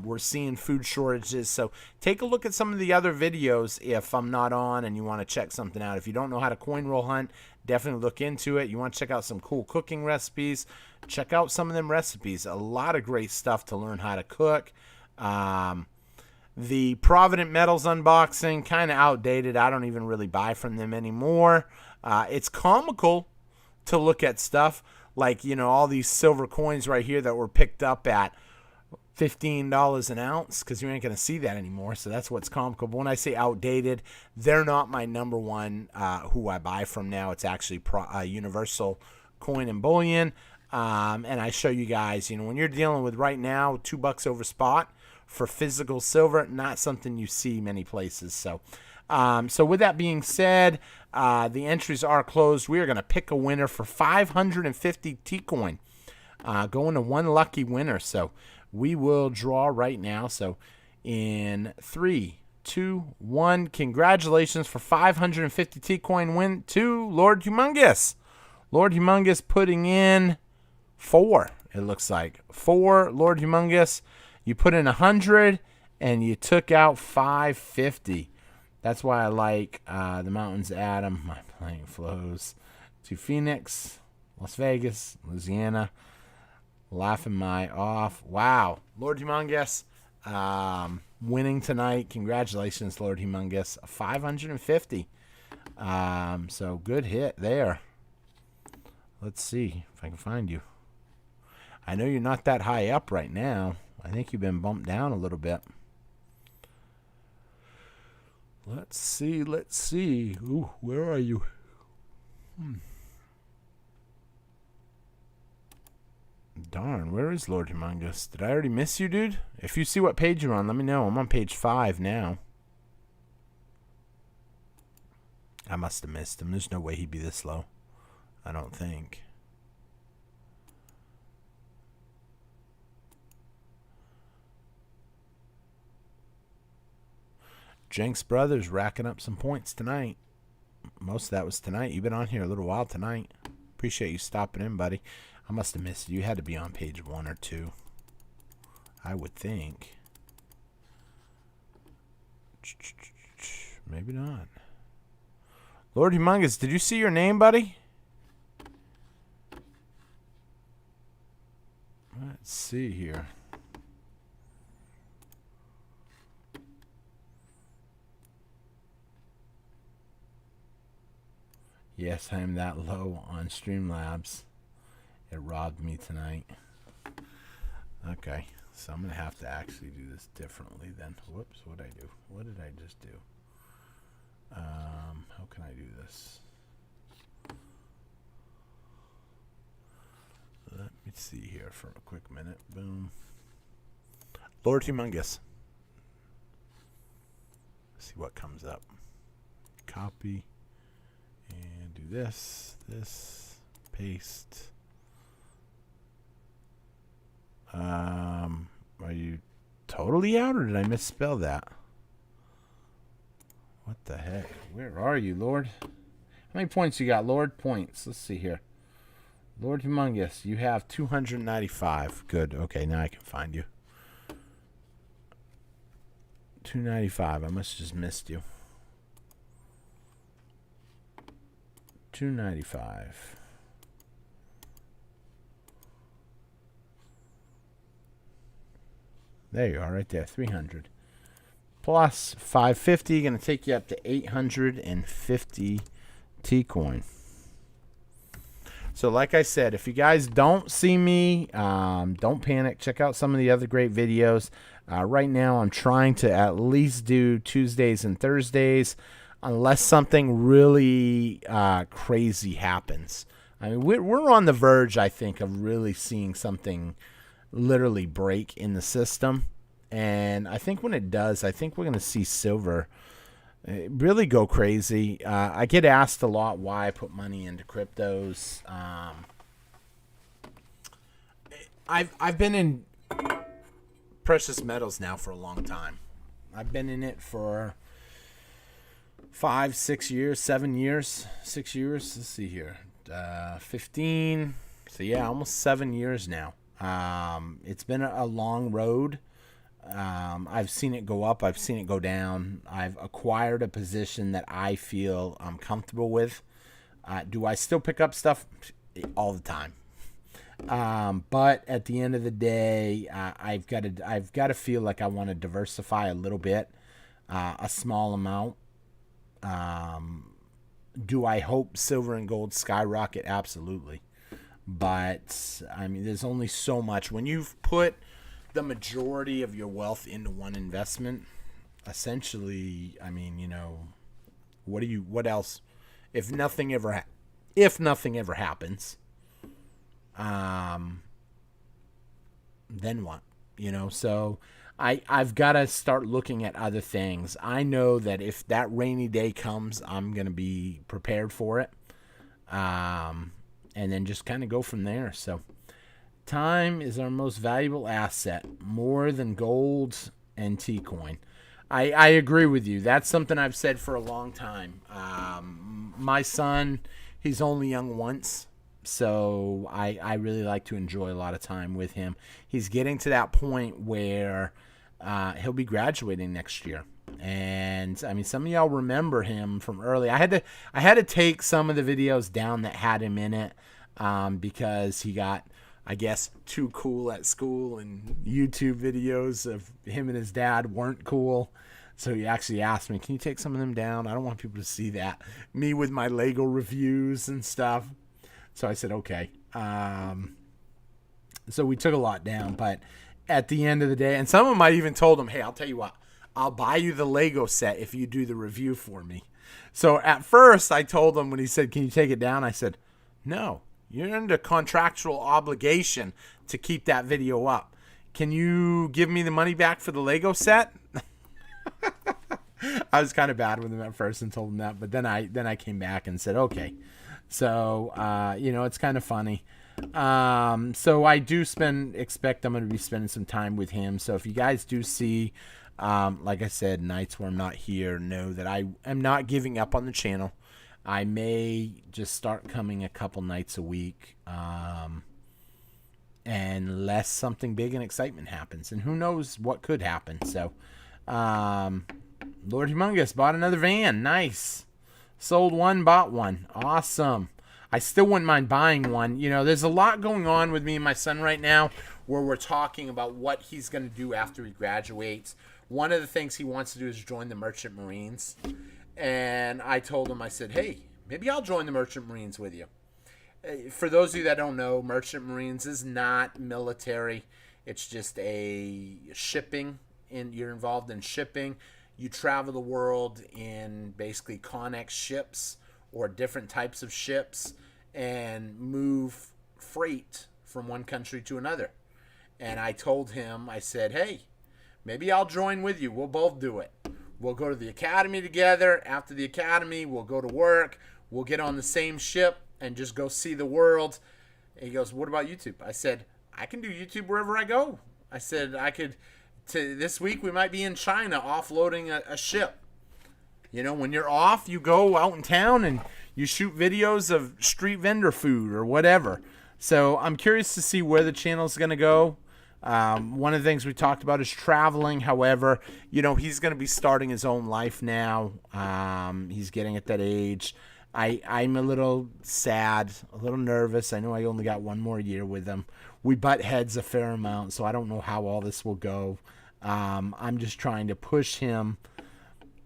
we're seeing food shortages. So take a look at some of the other videos if I'm not on and you want to check something out. If you don't know how to coin roll hunt, definitely look into it. You want to check out some cool cooking recipes, check out some of them recipes. A lot of great stuff to learn how to cook. The Provident Metals unboxing, kind of outdated. I don't even really buy from them anymore. It's comical to look at stuff like, all these silver coins right here that were picked up at $15 an ounce, because you ain't going to see that anymore. So that's what's comical. But when I say outdated, they're not my number one who I buy from now. It's actually Universal Coin and Bullion. And I show you guys, when you're dealing with right now $2 over spot for physical silver, not something you see many places. So with that being said, the entries are closed. We are going to pick a winner for 550 T-coin, going to one lucky winner. So we will draw right now. So in 3, 2, 1, congratulations for 550 T-coin win to Lord Humongous. Lord Humongous putting in 4, it looks like. 4, Lord Humongous. You put in 100, and you took out 550. That's why I like the Mountains Adam. My plane flows to Phoenix, Las Vegas, Louisiana. Laughing my off. Wow. Lord Humongous winning tonight. Congratulations, Lord Humongous. 550. So good hit there. Let's see if I can find you. I know you're not that high up right now. I think you've been bumped down a little bit. Let's see. Ooh, where are you? Darn, where is Lord Humongous? Did I already miss you, dude? If you see what page you're on, let me know. I'm on page 5 now. I must have missed him. There's no way he'd be this low. I don't think. Jenks Brothers racking up some points tonight. Most of that was tonight. You've been on here a little while tonight. Appreciate you stopping in, buddy. I must have missed you. You had to be on page 1 or 2. I would think. Maybe not. Lord Humongous, did you see your name, buddy? Let's see here. Yes, I am that low on Streamlabs. It robbed me tonight. Okay, so I'm going to have to actually do this differently then. Whoops, what did I do? What did I just do? How can I do this? Let me see here for a quick minute. Boom. Lord Humongous. See what comes up. Copy. And do this, paste. Are you totally out, or did I misspell that? What the heck? Where are you, Lord? How many points you got, Lord? Points. Let's see here. Lord Humongous, you have 295. Good. Okay, now I can find you. 295. I must have just missed you. 295. There you are, right there. 300 plus 550, going to take you up to 850 T-coin. So like I said, if you guys don't see me, don't panic. Check out some of the other great videos. Right now, I'm trying to at least do Tuesdays and Thursdays, unless something really crazy happens. I mean, we're on the verge, I think, of really seeing something literally break in the system. And I think when it does, I think we're going to see silver really go crazy. I get asked a lot why I put money into cryptos. I've been in precious metals now for a long time. I've been in it for 5, 6 years, 7 years, 6 years. Let's see here, 15. So yeah, almost 7 years now. It's been a long road. I've seen it go up. I've seen it go down. I've acquired a position that I feel I'm comfortable with. Do I still pick up stuff? All the time. But at the end of the day, I've got to feel like I want to diversify a little bit, a small amount. Do I hope silver and gold skyrocket? Absolutely. But I mean, there's only so much. When you've put the majority of your wealth into one investment, essentially, I mean, what else? If nothing ever happens, then what? So I've got to start looking at other things. I know that if that rainy day comes, I'm going to be prepared for it. And then just kind of go from there. So time is our most valuable asset, more than gold and T-coin. I agree with you. That's something I've said for a long time. My son, he's only young once, so I really like to enjoy a lot of time with him. He's getting to that point where he'll be graduating next year. And I mean, some of y'all remember him from early. I had to take some of the videos down that had him in it because he got, I guess, too cool at school, and YouTube videos of him and his dad weren't cool. So he actually asked me, can you take some of them down? I don't want people to see that. Me with my Lego reviews and stuff. So I said, okay. So we took a lot down, but at the end of the day, and some of them I even told him, hey, I'll tell you what, I'll buy you the Lego set if you do the review for me. So at first I told him when he said, can you take it down? I said, no, you're under contractual obligation to keep that video up. Can you give me the money back for the Lego set? I was kind of bad with him at first and told him that, but then I came back and said, okay. So, it's kind of funny. So I do expect I'm going to be spending some time with him. So if you guys do see, like I said, nights where I'm not here, know that I am not giving up on the channel. I may just start coming a couple nights a week, unless something big and excitement happens, and who knows what could happen. So, Lord Humongous bought another van. Nice. Sold one, bought one. Awesome. I still wouldn't mind buying one. There's a lot going on with me and my son right now where we're talking about what he's going to do after he graduates. One of the things he wants to do is join the Merchant Marines. And I told him, I said, hey, maybe I'll join the Merchant Marines with you. For those of you that don't know, Merchant Marines is not military. It's just a shipping, and you're involved in shipping. You travel the world in basically Connex ships or different types of ships and move freight from one country to another. And I told him, I said, hey, maybe I'll join with you. We'll both do it. We'll go to the academy together. After the academy, we'll go to work. We'll get on the same ship and just go see the world. And he goes, what about YouTube? I said, I can do YouTube wherever I go. I said, this week we might be in China offloading a ship. When you're off, you go out in town and you shoot videos of street vendor food or whatever. So I'm curious to see where the channel's going to go. One of the things we talked about is traveling. However, he's going to be starting his own life now. He's getting at that age. I'm a little sad, a little nervous. I know I only got one more year with him. We butt heads a fair amount, so I don't know how all this will go. I'm just trying to push him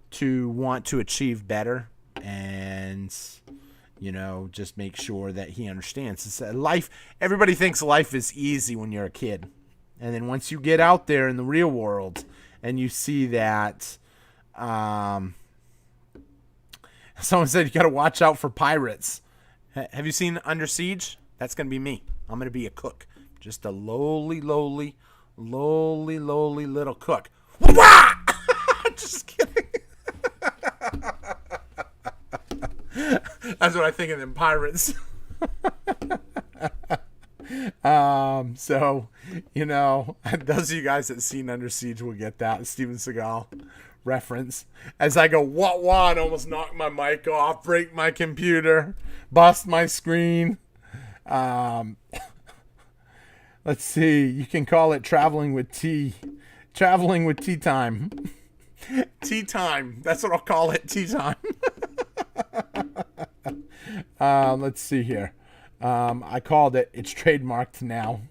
to want to achieve better. And, just make sure that he understands. It's life. Everybody thinks life is easy when you're a kid. And then once you get out there in the real world and you see that, someone said you got to watch out for pirates. Have you seen Under Siege? That's going to be me. I'm going to be a cook. Just a lowly little cook. Wah! Just kidding. That's what I think of them pirates. So, those of you guys that seen Under Siege will get that Steven Seagal reference. As I go, wah, and almost knock my mic off, break my computer, bust my screen. Let's see. You can call it traveling with tea. Traveling with tea time. Tea time. That's what I'll call it. Tea time. Let's see here. I called it. It's trademarked now.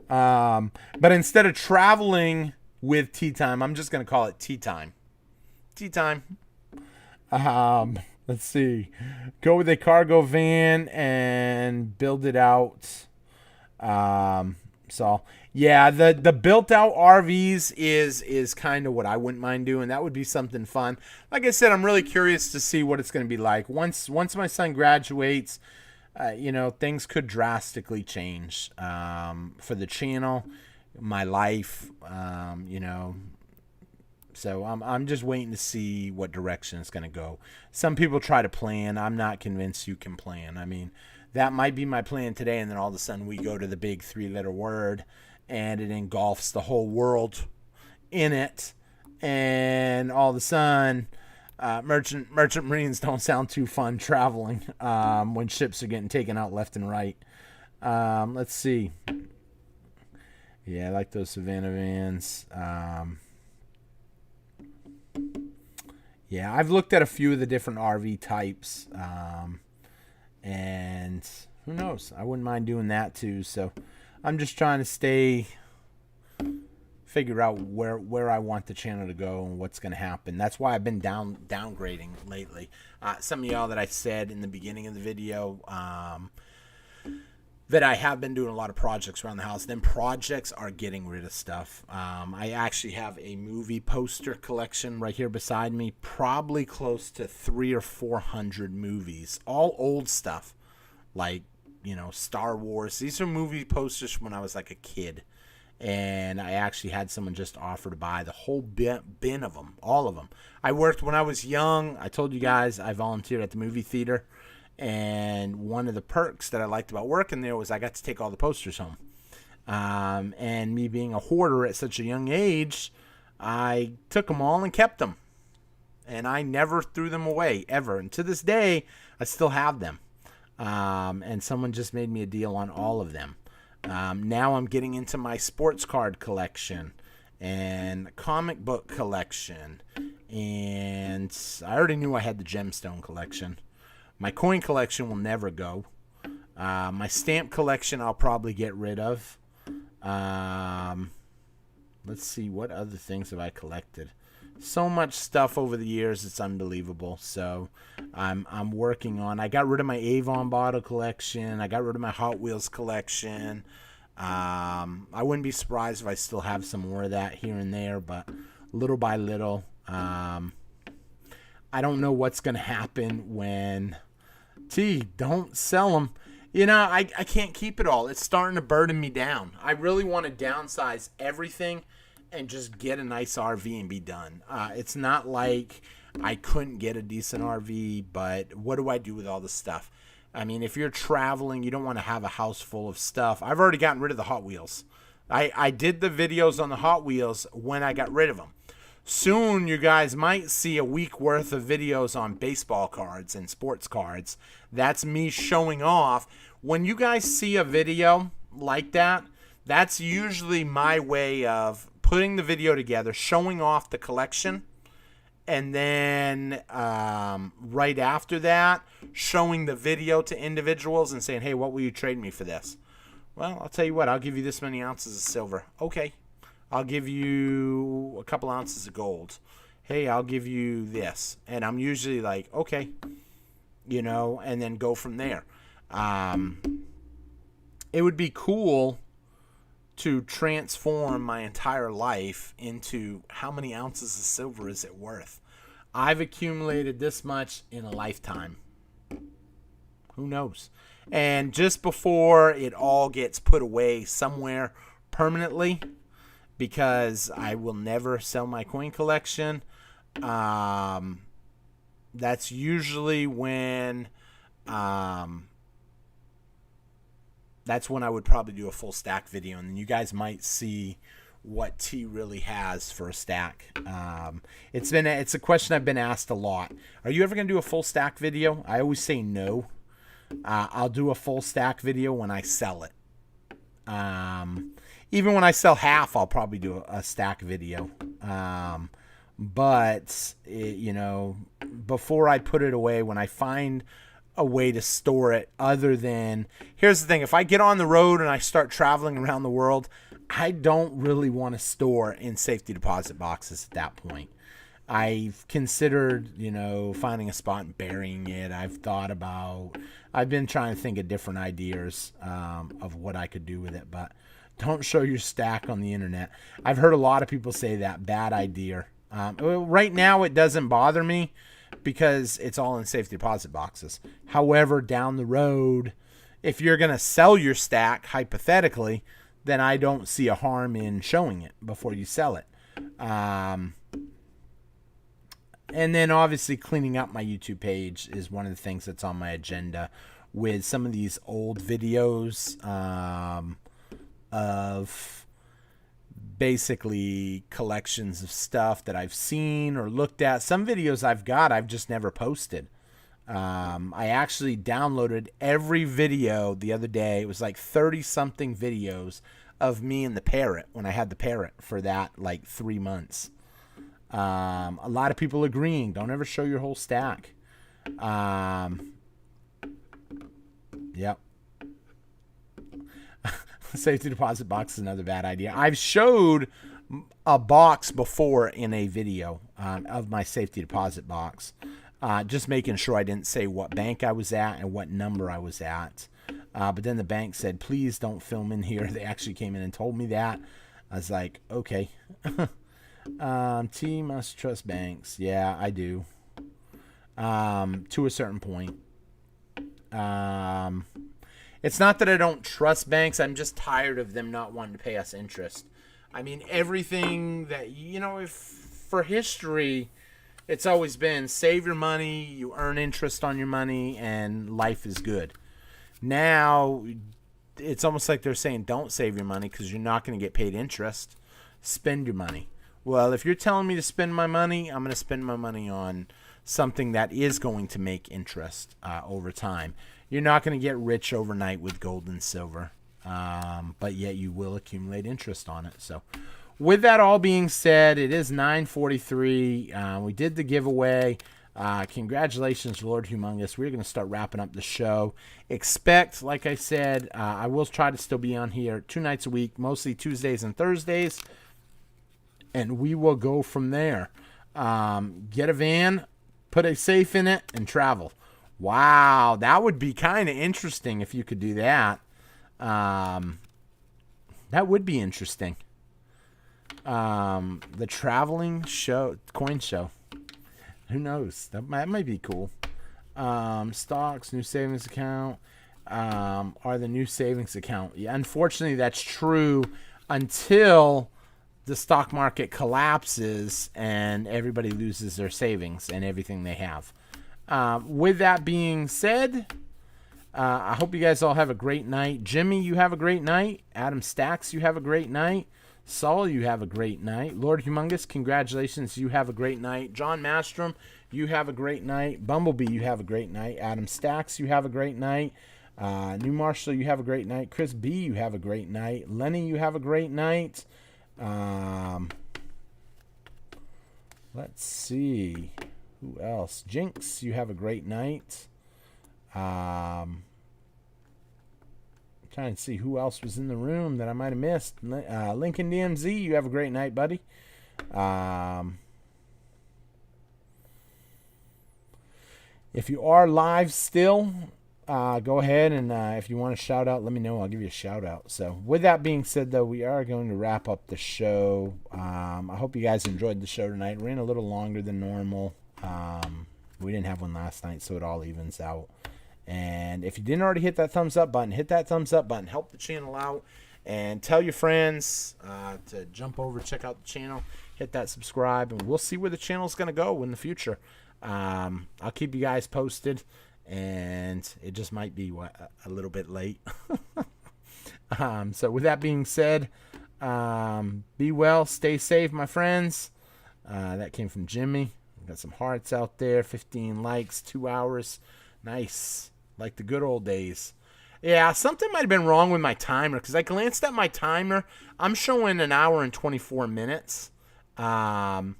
But instead of traveling with tea time, I'm just going to call it tea time. Tea time. Let's see. Go with a cargo van and build it out. So yeah, the built out RVs is kind of what I wouldn't mind doing. That would be something fun. Like I said, I'm really curious to see what it's going to be like once my son graduates. Things could drastically change for the channel, my life. So I'm just waiting to see what direction it's going to go. Some people try to plan. I'm not convinced you can plan. I mean, that might be my plan today, and then all of a sudden we go to the big 3-letter word, and it engulfs the whole world in it. And all of a sudden, merchant marines don't sound too fun traveling when ships are getting taken out left and right. Let's see. Yeah, I like those Savannah vans. Yeah, I've looked at a few of the different RV types. And who knows? I wouldn't mind doing that too. So I'm just trying to figure out where I want the channel to go and what's going to happen. That's why I've been downgrading lately. Some of y'all that I said in the beginning of the video that I have been doing a lot of projects around the house. Then projects are getting rid of stuff. I actually have a movie poster collection right here beside me, probably close to 300 or 400 movies, all old stuff, like Star Wars. These are movie posters from when I was like a kid, and I actually had someone just offer to buy the whole bin of them, all of them. I worked when I was young. I told you guys I volunteered at the movie theater. And one of the perks that I liked about working there was I got to take all the posters home. And me being a hoarder at such a young age, I took them all and kept them. And I never threw them away, ever. And to this day, I still have them. And someone just made me a deal on all of them. Now I'm getting into my sports card collection and comic book collection. And I already knew I had the gemstone collection. My coin collection will never go. My stamp collection I'll probably get rid of. Let's see, what other things have I collected? So much stuff over the years, it's unbelievable. So I'm working on. I got rid of my Avon bottle collection. I got rid of my Hot Wheels collection. I wouldn't be surprised if I still have some more of that here and there, but little by little. I don't know what's going to happen when don't sell them. I can't keep it all. It's starting to burden me down. I really want to downsize everything and just get a nice RV and be done. It's not like I couldn't get a decent RV, but what do I do with all the stuff? I mean, if you're traveling, you don't want to have a house full of stuff. I've already gotten rid of the Hot Wheels. I did the videos on the Hot Wheels when I got rid of them. Soon, you guys might see a week worth of videos on baseball cards and sports cards. That's me showing off. When you guys see a video like that, that's usually my way of putting the video together, showing off the collection, and then right after that, showing the video to individuals and saying, hey, what will you trade me for this? Well, I'll tell you what, I'll give you this many ounces of silver. Okay. I'll give you a couple ounces of gold. Hey, I'll give you this. And I'm usually like, okay. and then go from there. It would be cool to transform my entire life into how many ounces of silver is it worth. I've accumulated this much in a lifetime. Who knows? And just before it all gets put away somewhere permanently, because I will never sell my coin collection, that's usually when that's when I would probably do a full stack video, and then you guys might see what T really has for a stack. It's a question I've been asked a lot. Are you ever going to do a full stack video? I always say no. I'll do a full stack video when I sell it. Even when I sell half, I'll probably do a stack video. But before I put it away, when I find a way to store it other than, here's the thing, if I get on the road and I start traveling around the world, I don't really want to store in safety deposit boxes at that point. I've considered, finding a spot and burying it. I've been trying to think of different ideas of what I could do with it, but don't show your stack on the internet. I've heard a lot of people say that, bad idea. Right now it doesn't bother me because it's all in safety deposit boxes. However, down the road, if you're going to sell your stack, hypothetically, then I don't see a harm in showing it before you sell it. And then obviously cleaning up my YouTube page is one of the things that's on my agenda with some of these old videos of basically collections of stuff that I've seen or looked at. Some videos I've just never posted. I actually downloaded every video the other day. It was like 30-something videos of me and the parrot when I had the parrot for that 3 months. A lot of people agreeing, don't ever show your whole stack. Yep. Safety deposit box is another bad idea. I've showed a box before in a video of my safety deposit box. Just making sure I didn't say what bank I was at and what number I was at. But then the bank said, please don't film in here. They actually came in and told me that. I was like, okay. T must trust banks. Yeah, I do. To a certain point. It's not that I don't trust banks. I'm just tired of them not wanting to pay us interest. I mean, everything that, if for history, it's always been save your money, you earn interest on your money, and life is good. Now, it's almost like they're saying don't save your money because you're not going to get paid interest. Spend your money. Well, if you're telling me to spend my money, I'm going to spend my money on something that is going to make interest over time. You're not going to get rich overnight with gold and silver, but yet you will accumulate interest on it. So with that all being said, it is 9:43. We did the giveaway. Congratulations, Lord Humongous. We're going to start wrapping up the show. Expect, like I said, I will try to still be on here 2 nights a week, mostly Tuesdays and Thursdays. And we will go from there. Get a van, put a safe in it, and travel. Wow, that would be kind of interesting if you could do that. That would be interesting. The traveling show, coin show. Who knows? That might be cool. Stocks, new savings account. Are the new savings account? Yeah, unfortunately, that's true until the stock market collapses and everybody loses their savings and everything they have. With that being said, I hope you guys all have a great night. Jimmy, you have a great night. Adam Stacks, you have a great night. Saul, you have a great night. Lord Humongous, congratulations. You have a great night. John Mastrom, you have a great night. Bumblebee, you have a great night. Adam Stacks, you have a great night. New Marshall, you have a great night. Chris B, you have a great night. Lenny, you have a great night. Let's see. Who else? Jinx, you have a great night. Trying to see who else was in the room that I might have missed. Lincoln DMZ, you have a great night, buddy. If you are live still, go ahead and if you want a shout out, let me know. I'll give you a shout out. So with that being said, though, we are going to wrap up the show. I hope you guys enjoyed the show tonight. Ran a little longer than normal. We didn't have one last night, so it all evens out. And if you didn't already hit that thumbs up button, hit that thumbs up button. Help the channel out. And tell your friends to jump over, check out the channel. Hit that subscribe. And we'll see where the channel's going to go in the future. I'll keep you guys posted. And it just might be a little bit late. So with that being said, be well, stay safe, my friends. That came from Jimmy. Got some hearts out there, 15 likes, 2 hours. Nice. Like the good old days. Yeah, something might have been wrong with my timer because I glanced at my timer. I'm showing 1 hour and 24 minutes. You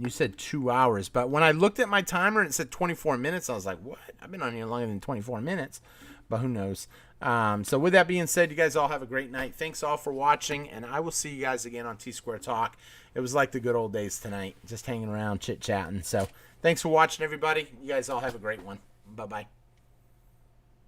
said 2 hours, but when I looked at my timer and it said 24 minutes, I was like, what? I've been on here longer than 24 minutes, but who knows? So with that being said, you guys all have a great night. Thanks all for watching, and I will see you guys again on Tsquare Talk. It was like the good old days tonight, just hanging around, chit-chatting. So thanks for watching, everybody. You guys all have a great one. Bye-bye.